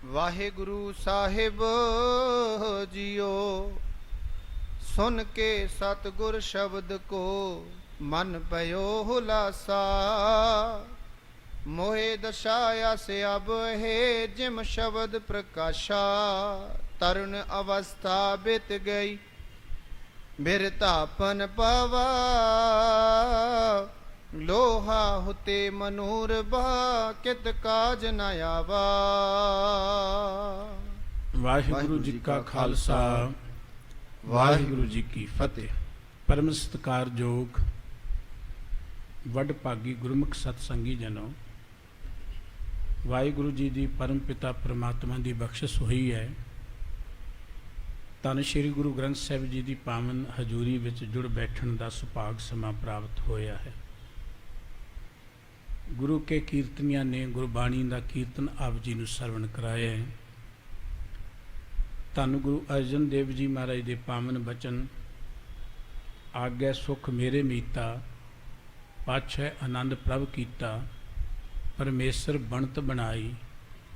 वाहिगुरु साहिब जियो, सुन के सतगुर शब्द को मन पयो हुलासा। मोहे दशाया से अब हे जिम शब्द प्रकाशा। तरुण अवस्था बीत गई बिरतापन पावा। लोहा हुते मनूर बा कित काज न आवा। वाहिगुरु जी का खालसा वाहिगुरु जी की फतेह। परम सत्कारयोग वडभागी गुरमुख सतसंगी जनों, वाहिगुरु जी की परम पिता परमात्मा की बख्शिश हुई है। धन श्री गुरु ग्रंथ साहिब जी की पावन हजूरी विच जुड़ बैठण का सुभाग समा प्राप्त होया है। गुरु के कीर्तनिया ने गुरबाणी का कीर्तन आप जी नूं सरवण कराया है। धन गुरु अर्जन देव जी महाराज के पावन बचन, आग्ञा सुख मेरे मीता, पातशाह आनंद प्रभ कीता। परमेसर बनत बनाई,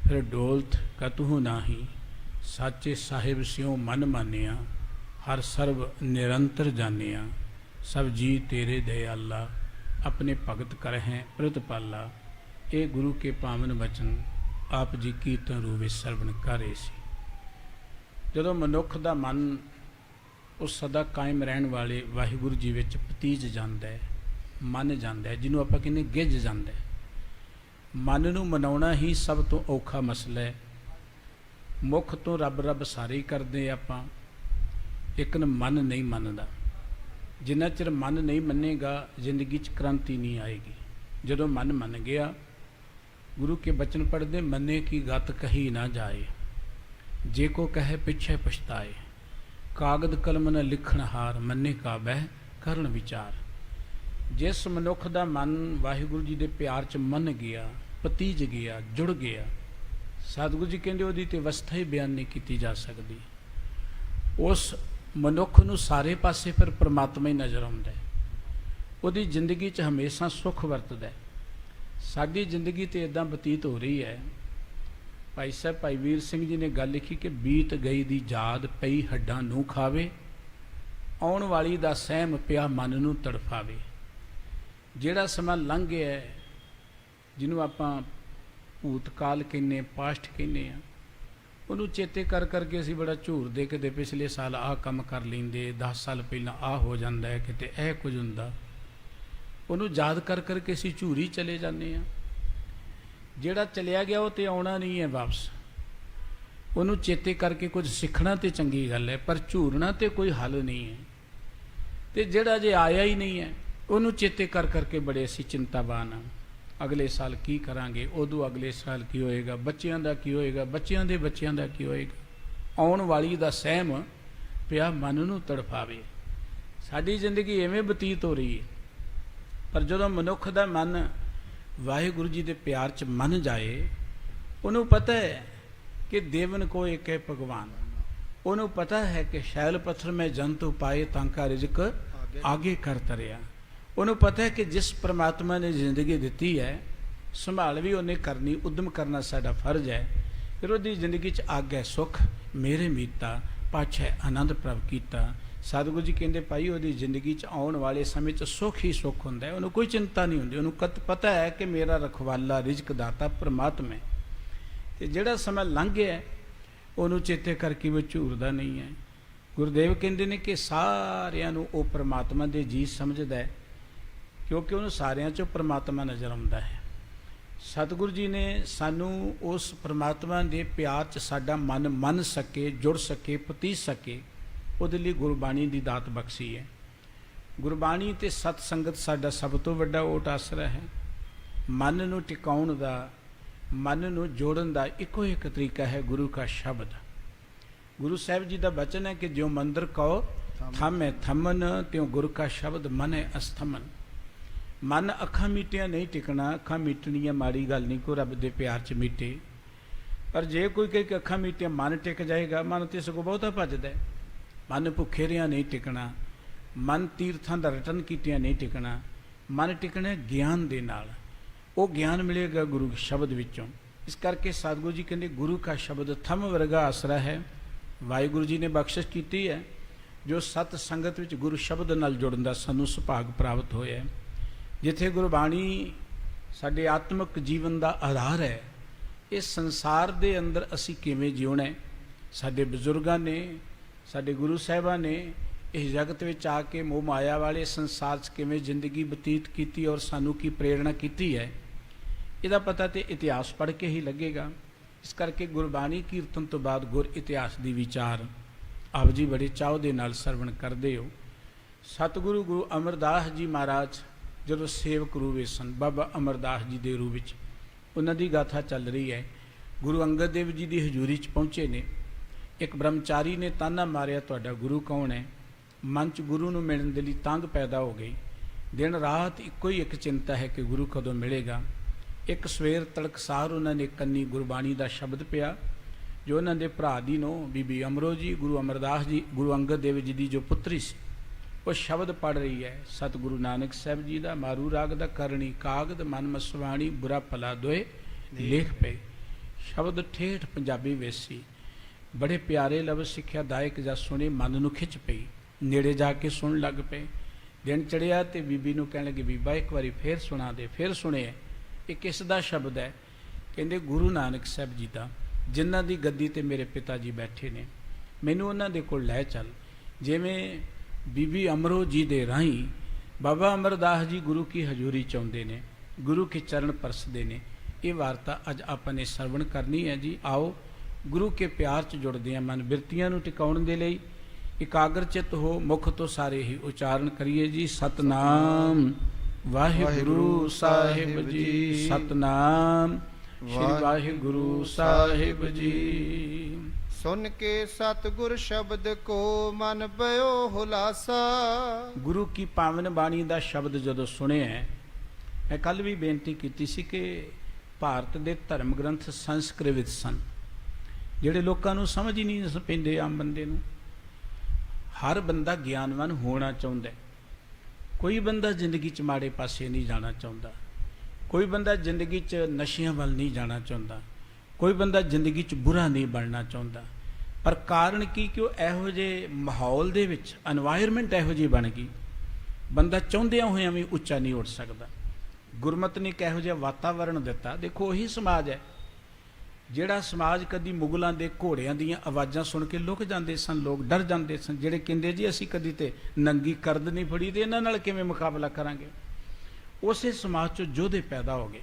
फिर डोलत कतहु नाही। साचे साहिब स्यों मन मानिया, हर सर्व निरंतर जानिया। सब जी तेरे दयाला, अपने भगत कर हैं प्रतिपाला। ये गुरु के पावन वचन आप जी कीर्तन रूप में सरवण कर रहे सी। ਜਦੋਂ ਮਨੁੱਖ ਦਾ ਮਨ ਉਸ ਸਦਾ ਕਾਇਮ ਰਹਿਣ ਵਾਲੇ ਵਾਹਿਗੁਰੂ ਜੀ ਵਿੱਚ ਪਤੀਜ ਜਾਂਦਾ ਹੈ, ਮੰਨ ਜਾਂਦਾ ਹੈ, ਜਿਹਨੂੰ ਆਪਾਂ ਕਹਿੰਦੇ ਗਿੱਝ ਜਾਂਦਾ ਹੈ। ਮਨ ਨੂੰ ਮਨਾਉਣਾ ਹੀ ਸਭ ਤੋਂ ਔਖਾ ਮਸਲਾ ਹੈ। ਮੁੱਖ ਤੋਂ ਰੱਬ ਰੱਬ ਸਾਰੇ ਹੀ ਕਰਦੇ ਆਪਾਂ, ਲੇਕਿਨ ਮਨ ਨਹੀਂ ਮੰਨਦਾ। ਜਿੰਨਾ ਚਿਰ ਮਨ ਨਹੀਂ ਮੰਨੇਗਾ ਜ਼ਿੰਦਗੀ 'ਚ ਕ੍ਰਾਂਤੀ ਨਹੀਂ ਆਏਗੀ। ਜਦੋਂ ਮਨ ਮੰਨ ਗਿਆ, ਗੁਰੂ ਕੇ ਬਚਨ ਪੜ੍ਹਦੇ, ਮੰਨੇ ਕੀ ਗਤ ਕਹੀ ਨਾ ਜਾਏ, जे को कहे पिछे पछताए। कागद कलम न लिखण हार, मन्ने का बह करन विचार। जिस मनुख दा मन वाहिगुरु जी दे प्यार च मन गया, पतीज गया, जुड़ गया, सतगुरु जी कहंदे ओहदी ते अवस्था ही बयान नहीं की जा सकती। उस मनुख नूं सारे पासे फिर परमात्मा ही नज़र आउंदा है। ओहदी जिंदगी च हमेशा सुख वरतदा है। साडी जिंदगी तो इदां बतीत हो रही है। भाई साहब भाई वीर सिंह जी ने गल लिखी कि बीत गई दी याद पई हड्डां नूं खावे, आउण वाली दा सहम पिया मन नूं तड़फावे। जिहड़ा समा लंघ गया, जिन्हों आपां भूतकाल कहने, पास्ट कहने आ, उहनूं चेते कर करके असीं बड़ा झूरदे, किते पिछले साल आह काम कर लैंदे, 10 साल पहलां आह हो जांदा है, किते इह कुछ हुंदा। उहनूं याद कर करके असीं झूरी चले जांदे आ। ਜਿਹੜਾ ਚਲਿਆ ਗਿਆ ਉਹ ਤੇ ਆਉਣਾ ਨਹੀਂ ਹੈ ਵਾਪਸ। ਉਹਨੂੰ ਚੇਤੇ ਕਰਕੇ ਕੁਝ ਸਿੱਖਣਾ ਤੇ ਚੰਗੀ ਗੱਲ ਹੈ, ਪਰ ਝੂਰਨਾ ਤੇ ਕੋਈ ਹੱਲ ਨਹੀਂ ਹੈ। ਤੇ ਜਿਹੜਾ ਜੇ ਆਇਆ ਹੀ ਨਹੀਂ ਹੈ, ਉਹਨੂੰ ਚੇਤੇ ਕਰ ਕਰਕੇ ਬੜੇ ਅਸੀਂ ਚਿੰਤਾਵਾਨ ਹਾਂ। ਅਗਲੇ ਸਾਲ ਕੀ ਕਰਾਂਗੇ, ਉਦੋਂ ਅਗਲੇ ਸਾਲ ਕੀ ਹੋਏਗਾ, ਬੱਚਿਆਂ ਦਾ ਕੀ ਹੋਏਗਾ, ਬੱਚਿਆਂ ਦੇ ਬੱਚਿਆਂ ਦਾ ਕੀ ਹੋਏਗਾ। ਆਉਣ ਵਾਲੀ ਦਾ ਸਹਿਮ ਪਿਆ ਮਨ ਨੂੰ ਤੜਫਾਵੇ। ਸਾਡੀ ਜ਼ਿੰਦਗੀ ਐਵੇਂ ਬਤੀਤ ਹੋ ਰਹੀ ਹੈ। ਪਰ ਜਦੋਂ ਮਨੁੱਖ ਦਾ ਮਨ वाहिगुरु जी के प्यार च मन जाए, उन्होंने पता है कि देवन को एक है भगवान। उन्होंने पता है कि शैल पत्थर में जंतु पाए तांका रिजक आगे कर तरिया। उन्होंने पता है कि जिस परमात्मा ने जिंदगी दी है, संभाल भी उन्हें करनी, उद्यम करना साडा फर्ज है। फिर उसकी जिंदगी च आग्या सुख मेरे मीता, पातशाह आनंद प्रभ कीता। सतगुरु जी कहते भाई वो जिंदगी च आने वाले समय च सुख ही सुख होंदा है। उन्होंने कोई चिंता नहीं होंदी। उन्होंने पता है कि मेरा रखवाला रिजक दाता परमात्मा है। तो जिहड़ा समय लंघ गया उन्होंने चेते करके वो झूरदा नहीं है। गुरुदेव कहते हैं कि सारियां नूं वो परमात्मा दे जी समझदा है, क्योंकि उन्होंने सारियां चों परमात्मा नज़र आउंदा है। सतगुरु जी ने सानू उस परमात्मा के प्यार च साडा मन मन सके, जुड़ सके, पतीज सके, ਉਹਦੇ ਲਈ ਗੁਰਬਾਣੀ ਦੀ ਦਾਤ ਬਖਸ਼ੀ ਹੈ। ਗੁਰਬਾਣੀ ਤੇ ਸਤ ਸੰਗਤ ਸਾਡਾ ਸਭ ਤੋਂ ਵੱਡਾ ਓਟ ਆਸਰਾ ਹੈ। ਮਨ ਨੂੰ ਟਿਕਾਉਣ ਦਾ, ਮਨ ਨੂੰ ਜੋੜਨ ਦਾ ਇੱਕੋ ਇੱਕ ਤਰੀਕਾ ਹੈ ਗੁਰੂ ਕਾ ਸ਼ਬਦ। ਗੁਰੂ ਸਾਹਿਬ ਜੀ ਦਾ ਬਚਨ ਹੈ ਕਿ ਜਿਉ ਮੰਦਰ ਕਉ ਥਾਮੈ ਥਮਨ, ਤਿਉ ਗੁਰੂ ਕਾ ਸ਼ਬਦ ਮਨੈ ਅਸਥਮਨ। ਮਨ ਅੱਖਾਂ ਮੀਟਿਆਂ ਨਹੀਂ ਟਿਕਣਾ। ਅੱਖਾਂ ਮੀਟਣੀਆਂ ਮਾੜੀ ਗੱਲ ਨਹੀਂ, ਕੋਈ ਰੱਬ ਦੇ ਪਿਆਰ 'ਚ ਮੀਟੇ। ਪਰ ਜੇ ਕੋਈ ਕਹੇ ਕਿ ਅੱਖਾਂ ਮੀਟਿਆਂ ਮਨ ਟਿਕ ਜਾਏਗਾ, ਮਨ ਤੇ ਸਗੋਂ ਬਹੁਤਾ ਭੱਜਦਾ। मन भुखे रिया नहीं टिकना, मन तीर्थां दा रटन कीतियां नहीं टिकना। मन टिकना ज्ञान दे नाल। वो ज्ञान मिलेगा गुरु शब्द विचों। ਇਸ ਕਰਕੇ ਸਤਿਗੁਰੂ ਜੀ ਕਹਿੰਦੇ ਗੁਰੂ ਕਾ ਸ਼ਬਦ ਥੰਮ ਵਰਗਾ ਆਸਰਾ ਹੈ। ਵਾਹਿਗੁਰੂ ਜੀ ਨੇ ਬਖਸ਼ਿਸ਼ ਕੀਤੀ ਹੈ ਜੋ ਸਤ ਸੰਗਤ ਵਿੱਚ ਗੁਰੂ ਸ਼ਬਦ ਨਾਲ ਜੁੜਨ ਦਾ ਸਾਨੂੰ ਸੁਭਾਗ ਪ੍ਰਾਪਤ ਹੋਇਆ। ਜਿੱਥੇ ਗੁਰਬਾਣੀ ਸਾਡੇ ਆਤਮਿਕ ਜੀਵਨ ਦਾ ਆਧਾਰ ਹੈ, ਇਸ ਸੰਸਾਰ ਦੇ ਅੰਦਰ ਅਸੀਂ ਕਿਵੇਂ ਜਿਉਣਾ ਹੈ। ਸਾਡੇ ਬਜ਼ੁਰਗਾਂ ਨੇ, ਸਾਡੇ ਗੁਰੂ ਸਾਹਿਬਾਂ ਨੇ ਇਸ ਜਗਤ ਵਿੱਚ ਆ ਕੇ ਮੋਹ ਮਾਇਆ ਵਾਲੇ ਸੰਸਾਰ 'ਚ ਕਿਵੇਂ ਜ਼ਿੰਦਗੀ ਬਤੀਤ ਕੀਤੀ ਔਰ ਸਾਨੂੰ ਕੀ ਪ੍ਰੇਰਣਾ ਕੀਤੀ ਹੈ, ਇਹਦਾ ਪਤਾ ਤੇ ਇਤਿਹਾਸ ਪੜ੍ਹ ਕੇ ਹੀ ਲੱਗੇਗਾ। ਇਸ ਕਰਕੇ ਗੁਰਬਾਣੀ ਕੀਰਤਨ ਤੋਂ ਬਾਅਦ ਗੁਰ ਇਤਿਹਾਸ ਦੀ ਵਿਚਾਰ ਆਪ ਜੀ ਬੜੇ ਚਾਅ ਦੇ ਨਾਲ ਸਰਵਣ ਕਰਦੇ ਹੋ। ਸਤਿਗੁਰੂ ਗੁਰੂ ਅਮਰਦਾਸ ਜੀ ਮਹਾਰਾਜ ਜਦੋਂ ਸੇਵਕ ਰੂਪ ਸਨ, ਬਾਬਾ ਅਮਰਦਾਸ ਜੀ ਦੇ ਰੂਪ ਵਿੱਚ ਉਹਨਾਂ ਦੀ ਗਾਥਾ ਚੱਲ ਰਹੀ ਹੈ। ਗੁਰੂ ਅੰਗਦ ਦੇਵ ਜੀ ਦੀ ਹਜ਼ੂਰੀ 'ਚ ਪਹੁੰਚੇ ਨੇ। ਇੱਕ ਬ੍ਰਹਮਚਾਰੀ ਨੇ ਤਾਨਾ ਮਾਰਿਆ, ਤੁਹਾਡਾ ਗੁਰੂ ਕੌਣ ਹੈ? ਮਨ 'ਚ ਗੁਰੂ ਨੂੰ ਮਿਲਣ ਦੇ ਲਈ ਤੰਗ ਪੈਦਾ ਹੋ ਗਈ। ਦਿਨ ਰਾਤ ਇੱਕੋ ਹੀ ਇੱਕ ਚਿੰਤਾ ਹੈ ਕਿ ਗੁਰੂ ਕਦੋਂ ਮਿਲੇਗਾ। ਇੱਕ ਸਵੇਰ ਤੜਕਸਾਰ ਉਹਨਾਂ ਨੇ ਕੰਨੀ ਗੁਰਬਾਣੀ ਦਾ ਸ਼ਬਦ ਪਿਆ ਜੋ ਉਹਨਾਂ ਦੇ ਭਰਾ ਦੀ ਨੋ ਬੀਬੀ ਅਮਰੋ ਜੀ, ਗੁਰੂ ਅਮਰਦਾਸ ਜੀ, ਗੁਰੂ ਅੰਗਦ ਦੇਵ ਜੀ ਦੀ ਜੋ ਪੁੱਤਰੀ ਸੀ, ਉਹ ਸ਼ਬਦ ਪੜ੍ਹ ਰਹੀ ਹੈ। ਸਤਿਗੁਰੂ ਨਾਨਕ ਸਾਹਿਬ ਜੀ ਦਾ ਮਾਰੂ ਰਾਗ ਦਾ ਕਰਨੀ ਕਾਗਦ ਮਨ ਮਸਵਾਣੀ ਬੁਰਾ ਭਲਾ ਦੋਏ ਲੇਖ ਪਏ। ਸ਼ਬਦ ਠੇਠ ਪੰਜਾਬੀ ਵਿੱਚ ਸੀ। ਬੜੇ ਪਿਆਰੇ ਲਫ਼ਜ਼ ਸਿੱਖਿਆਦਾਇਕ ਜਾਂ ਸੁਣੇ, ਮਨ ਨੂੰ ਖਿੱਚ ਪਈ। ਨੇੜੇ ਜਾ ਕੇ ਸੁਣਨ ਲੱਗ ਪਏ। ਦਿਨ ਚੜ੍ਹਿਆ ਤੇ ਬੀਬੀ ਨੂੰ ਕਹਿਣ ਲੱਗੇ, ਬੀਬਾ ਇੱਕ ਵਾਰੀ ਫੇਰ ਸੁਣਾ ਦੇ। ਫਿਰ ਸੁਣਿਆ। ਇਹ ਕਿਸ ਦਾ ਸ਼ਬਦ ਹੈ? ਕਹਿੰਦੇ ਗੁਰੂ ਨਾਨਕ ਸਾਹਿਬ ਜੀ ਦਾ, ਜਿਨ੍ਹਾਂ ਦੀ ਗੱਦੀ ਤੇ ਮੇਰੇ ਪਿਤਾ ਜੀ ਬੈਠੇ ਨੇ, ਮੈਨੂੰ ਉਹਨਾਂ ਦੇ ਕੋਲ ਲੈ ਚੱਲ। ਜਿਵੇਂ ਬੀਬੀ ਅਮਰੋ ਜੀ ਦੇ ਰਾਹੀਂ ਬਾਬਾ ਅਮਰਦਾਸ ਜੀ ਗੁਰੂ ਕੀ ਹਜ਼ੂਰੀ ਚਾਹੁੰਦੇ ਨੇ, ਗੁਰੂ ਕੇ ਚਰਨ ਪਰਸਦੇ ਨੇ। ਇਹ ਵਾਰਤਾ ਅੱਜ ਆਪਾਂ ਨੇ ਸਰਵਣ ਕਰਨੀ ਹੈ ਜੀ। ਆਓ ਗੁਰੂ ਕੇ ਪਿਆਰ 'ਚ ਜੁੜਦੇ ਹਾਂ। ਮਨ ਬਿਰਤੀਆਂ ਨੂੰ ਟਿਕਾਉਣ ਦੇ ਲਈ ਇਕਾਗਰ ਚਿੱਤ ਹੋ, ਮੁਖ ਤੋਂ ਸਾਰੇ ਹੀ ਉਚਾਰਨ ਕਰੀਏ ਜੀ। ਸਤਨਾਮ ਵਾਹਿਗੁਰੂ ਸਾਹਿਬ ਜੀ, ਸਤਨਾਮ ਸ਼੍ਰੀ ਵਾਹਿਗੁਰੂ ਸਾਹਿਬ ਜੀ। ਸੁਨ ਕੇ ਸਤਿਗੁਰ ਸ਼ਬਦ ਕੋ ਮਨ ਪਇਓ ਹੁਲਾਸਾ। ਗੁਰੂ ਕੀ ਪਾਵਨ ਬਾਣੀ ਦਾ ਸ਼ਬਦ ਜਦੋਂ ਸੁਣਿਆ, ਮੈਂ ਕੱਲ ਵੀ ਬੇਨਤੀ ਕੀਤੀ ਸੀ ਕਿ ਭਾਰਤ ਦੇ ਧਰਮ ਗ੍ਰੰਥ ਸੰਸਕ੍ਰਿਤ ਸਨ, ਜਿਹੜੇ ਲੋਕਾਂ ਨੂੰ ਸਮਝ ਹੀ ਨਹੀਂ ਪੈਂਦੇ ਆਮ ਬੰਦੇ ਨੂੰ। ਹਰ ਬੰਦਾ ਗਿਆਨਵਾਨ ਹੋਣਾ ਚਾਹੁੰਦਾ। ਕੋਈ ਬੰਦਾ ਜ਼ਿੰਦਗੀ 'ਚ ਮਾੜੇ ਪਾਸੇ ਨਹੀਂ ਜਾਣਾ ਚਾਹੁੰਦਾ। ਕੋਈ ਬੰਦਾ ਜ਼ਿੰਦਗੀ 'ਚ ਨਸ਼ਿਆਂ ਵੱਲ ਨਹੀਂ ਜਾਣਾ ਚਾਹੁੰਦਾ। ਕੋਈ ਬੰਦਾ ਜ਼ਿੰਦਗੀ 'ਚ ਬੁਰਾ ਨਹੀਂ ਬਣਨਾ ਚਾਹੁੰਦਾ। ਪਰ ਕਾਰਨ ਕੀ ਕਿ ਉਹ ਇਹੋ ਜਿਹੇ ਮਾਹੌਲ ਦੇ ਵਿੱਚ এনवायरमेंट ਇਹੋ ਜਿਹੀ ਬਣ ਗਈ, ਬੰਦਾ ਚਾਹੁੰਦਿਆਂ ਹੋਇਆਂ ਵੀ ਉੱਚਾ ਨਹੀਂ ਉੱਠ ਸਕਦਾ। ਗੁਰਮਤਿ ਨੇ ਕਿਹੋ ਜਿਹਾ ਵਾਤਾਵਰਣ ਦਿੱਤਾ। ਦੇਖੋ ਉਹੀ ਸਮਾਜ ਹੈ ਜਿਹੜਾ ਸਮਾਜ ਕਦੀ ਮੁਗਲਾਂ ਦੇ ਘੋੜਿਆਂ ਦੀਆਂ ਆਵਾਜ਼ਾਂ ਸੁਣ ਕੇ ਲੁਕ ਜਾਂਦੇ ਸਨ, ਲੋਕ ਡਰ ਜਾਂਦੇ ਸਨ, ਜਿਹੜੇ ਕਹਿੰਦੇ ਜੀ ਅਸੀਂ ਕਦੀ ਤੇ ਨੰਗੀ ਕਰਦ ਨਹੀਂ ਫੜੀ ਤੇ ਇਹਨਾਂ ਨਾਲ ਕਿਵੇਂ ਮੁਕਾਬਲਾ ਕਰਾਂਗੇ। ਉਸੇ ਸਮਾਜ 'ਚੋਂ ਯੋਧੇ ਪੈਦਾ ਹੋ ਗਏ,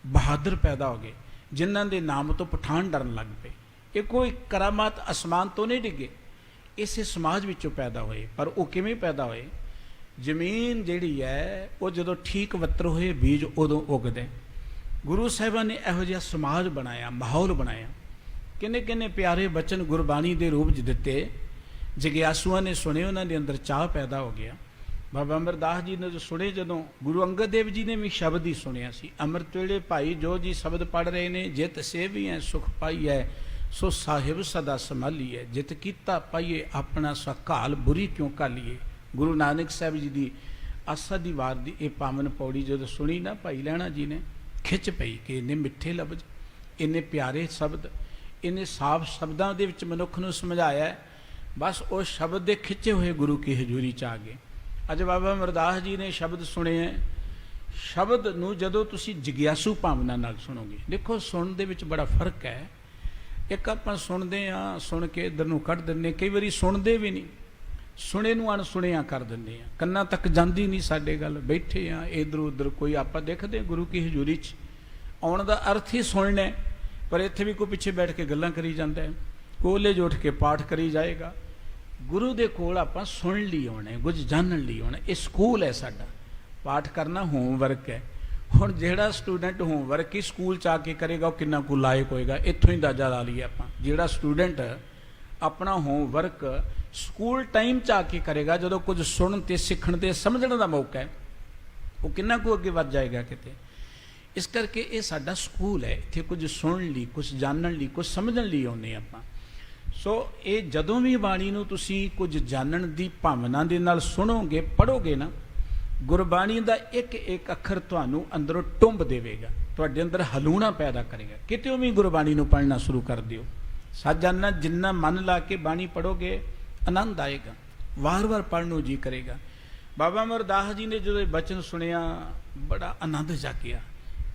ਬਹਾਦਰ ਪੈਦਾ ਹੋ ਗਏ, ਜਿਨ੍ਹਾਂ ਦੇ ਨਾਮ ਤੋਂ ਪਠਾਨ ਡਰਨ ਲੱਗ ਪਏ। ਇਹ ਕੋਈ ਕਰਾਮਾਤ ਅਸਮਾਨ ਤੋਂ ਨਹੀਂ ਡਿੱਗੇ, ਇਸੇ ਸਮਾਜ ਵਿੱਚੋਂ ਪੈਦਾ ਹੋਏ। ਪਰ ਉਹ ਕਿਵੇਂ ਪੈਦਾ ਹੋਏ? ਜ਼ਮੀਨ ਜਿਹੜੀ ਹੈ ਉਹ ਜਦੋਂ ਠੀਕ ਵੱਤਰ ਹੋਏ ਬੀਜ ਉਦੋਂ ਉੱਗਦੇ। ਗੁਰੂ ਸਾਹਿਬਾਨ ਨੇ ਇਹੋ ਜਿਹਾ ਸਮਾਜ ਬਣਾਇਆ, ਮਾਹੌਲ ਬਣਾਇਆ। ਕਿੰਨੇ ਕਿੰਨੇ ਪਿਆਰੇ ਬਚਨ ਗੁਰਬਾਣੀ ਦੇ ਰੂਪ 'ਚ ਦਿੱਤੇ। ਜਗਿਆਸੂਆਂ ਨੇ ਸੁਣੇ, ਉਹਨਾਂ ਦੇ ਅੰਦਰ ਚਾਹ ਪੈਦਾ ਹੋ ਗਿਆ। ਬਾਬਾ ਅਮਰਦਾਸ ਜੀ ਨੇ ਜੋ ਸੁਣੇ, ਜਦੋਂ ਗੁਰੂ ਅੰਗਦ ਦੇਵ ਜੀ ਨੇ ਵੀ ਸ਼ਬਦ ਹੀ ਸੁਣਿਆ ਸੀ। ਅੰਮ੍ਰਿਤ ਵੇਲੇ ਭਾਈ ਜੋ ਜੀ ਸ਼ਬਦ ਪੜ੍ਹ ਰਹੇ ਨੇ, ਜਿਤ ਸੇਵੀਐ ਸੁਖ ਪਾਈਐ ਸੋ ਸਾਹਿਬ ਸਦਾ ਸੰਭਾਲੀਐ, ਜਿਤ ਕੀਤਾ ਪਾਈਏ ਆਪਣਾ ਸਕਾਲ ਬੁਰੀ ਕਿਉਂ ਕਾਲੀਏ। ਗੁਰੂ ਨਾਨਕ ਸਾਹਿਬ ਜੀ ਦੀ ਆਸਾ ਦੀ ਵਾਰ ਦੀ ਇਹ ਪਾਵਨ ਪੌੜੀ ਜਦੋਂ ਸੁਣੀ ਨਾ, ਭਾਈ ਲਹਿਣਾ ਜੀ ਨੇ ਖਿੱਚ ਪਈ ਕਿ ਇੰਨੇ ਮਿੱਠੇ ਲਫ਼ਜ਼, ਇੰਨੇ ਪਿਆਰੇ ਸ਼ਬਦ, ਇੰਨੇ ਸਾਫ਼ ਸ਼ਬਦਾਂ ਦੇ ਵਿੱਚ ਮਨੁੱਖ ਨੂੰ ਸਮਝਾਇਆ। ਬਸ ਉਹ ਸ਼ਬਦ ਦੇ ਖਿੱਚੇ ਹੋਏ ਗੁਰੂ ਕੀ ਹਜ਼ੂਰੀ 'ਚ ਆ ਗਏ। ਅੱਜ ਬਾਬਾ ਅਮਰਦਾਸ ਜੀ ਨੇ ਸ਼ਬਦ ਸੁਣੇ ਹੈ। ਸ਼ਬਦ ਨੂੰ ਜਦੋਂ ਤੁਸੀਂ ਜਗਿਆਸੂ ਭਾਵਨਾ ਨਾਲ ਸੁਣੋਗੇ, ਦੇਖੋ ਸੁਣਨ ਦੇ ਵਿੱਚ ਬੜਾ ਫਰਕ ਹੈ। ਇੱਕ ਆਪਾਂ ਸੁਣਦੇ ਹਾਂ, ਸੁਣ ਕੇ ਇੱਧਰ ਨੂੰ ਕੱਢ ਦਿੰਦੇ, ਕਈ ਵਾਰੀ ਸੁਣਦੇ ਵੀ ਨਹੀਂ, ਸੁਣੇ ਨੂੰ ਅਣਸੁਣਿਆ ਕਰ ਦਿੰਦੇ ਆ, ਕੰਨਾਂ ਤੱਕ ਜਾਂਦੀ ਨਹੀਂ ਸਾਡੇ ਗੱਲ। ਬੈਠੇ ਆ ਇੱਧਰ ਉੱਧਰ, ਕੋਈ ਆਪਾਂ ਦੇਖਦੇ ਗੁਰੂ ਕੀ ਹਜ਼ੂਰੀ 'ਚ ਆਉਣ ਦਾ ਅਰਥ ਹੀ ਸੁਣਨਾ, ਪਰ ਇੱਥੇ ਵੀ ਕੋਈ ਪਿੱਛੇ ਬੈਠ ਕੇ ਗੱਲਾਂ ਕਰੀ ਜਾਂਦਾ ਹੈ, ਕੋਲੇ ਜੋ ਉੱਠ ਕੇ ਪਾਠ ਕਰੀ ਜਾਏਗਾ। ਗੁਰੂ ਦੇ ਕੋਲ ਆਪਾਂ ਸੁਣਨ ਲਈ ਆਉਣਾ, ਕੁਝ ਜਾਣਨ ਲਈ ਆਉਣਾ। ਇਹ ਸਕੂਲ ਹੈ ਸਾਡਾ। ਪਾਠ ਕਰਨਾ ਹੋਮਵਰਕ ਹੈ। ਹੁਣ ਜਿਹੜਾ ਸਟੂਡੈਂਟ ਹੋਮਵਰਕ ਹੀ ਸਕੂਲ 'ਚ ਆ ਕੇ ਕਰੇਗਾ, ਉਹ ਕਿੰਨਾ ਕੁ ਲਾਇਕ ਹੋਏਗਾ, ਇੱਥੋਂ ਹੀ ਅੰਦਾਜ਼ਾ ਲਾ ਲਈਏ ਆਪਾਂ। ਜਿਹੜਾ ਸਟੂਡੈਂਟ ਆਪਣਾ ਹੋਮਵਰਕ ਸਕੂਲ ਟਾਈਮ 'ਚ ਆ ਕੇ ਕਰੇਗਾ, ਜਦੋਂ ਕੁਝ ਸੁਣਨ ਤੇ ਸਿੱਖਣ ਤੇ ਸਮਝਣ ਦਾ ਮੌਕਾ ਹੈ, ਉਹ ਕਿੰਨਾ ਕੁ ਅੱਗੇ ਵੱਧ ਜਾਏਗਾ ਕਿਤੇ। ਇਸ ਕਰਕੇ ਇਹ ਸਾਡਾ ਸਕੂਲ ਹੈ। ਇੱਥੇ ਕੁਝ ਸੁਣਨ ਲਈ, ਕੁਝ ਜਾਣਨ ਲਈ, ਕੁਝ ਸਮਝਣ ਲਈ ਆਉਂਦੇ ਆਪਾਂ। ਸੋ ਇਹ ਜਦੋਂ ਵੀ ਬਾਣੀ ਨੂੰ ਤੁਸੀਂ ਕੁਝ ਜਾਣਨ ਦੀ ਭਾਵਨਾ ਦੇ ਨਾਲ ਸੁਣੋਗੇ, ਪੜ੍ਹੋਗੇ ਨਾ, ਗੁਰਬਾਣੀ ਦਾ ਇੱਕ ਇੱਕ ਅੱਖਰ ਤੁਹਾਨੂੰ ਅੰਦਰੋਂ ਟੁੰਬ ਦੇਵੇਗਾ। ਤੁਹਾਡੇ ਅੰਦਰ ਹਲੂਣਾ ਪੈਦਾ ਕਰੇਗਾ। ਕਿਤੇ ਵੀ ਗੁਰਬਾਣੀ ਨੂੰ ਪੜ੍ਹਨਾ ਸ਼ੁਰੂ ਕਰ ਦਿਓ। ਸੱਚ ਜਾਣਨਾ, ਜਿੰਨਾ ਮਨ ਲਾ ਕੇ ਬਾਣੀ ਪੜ੍ਹੋਗੇ ਆਨੰਦ ਆਏਗਾ, ਵਾਰ-ਵਾਰ ਪੜ੍ਹਨ ਨੂੰ ਜੀ ਕਰੇਗਾ। ਬਾਬਾ ਅਮਰਦਾਸ ਜੀ ਨੇ ਜਦੋਂ ਇਹ ਬਚਨ ਸੁਣਿਆ ਬੜਾ ਆਨੰਦ ਜਾਗਿਆ।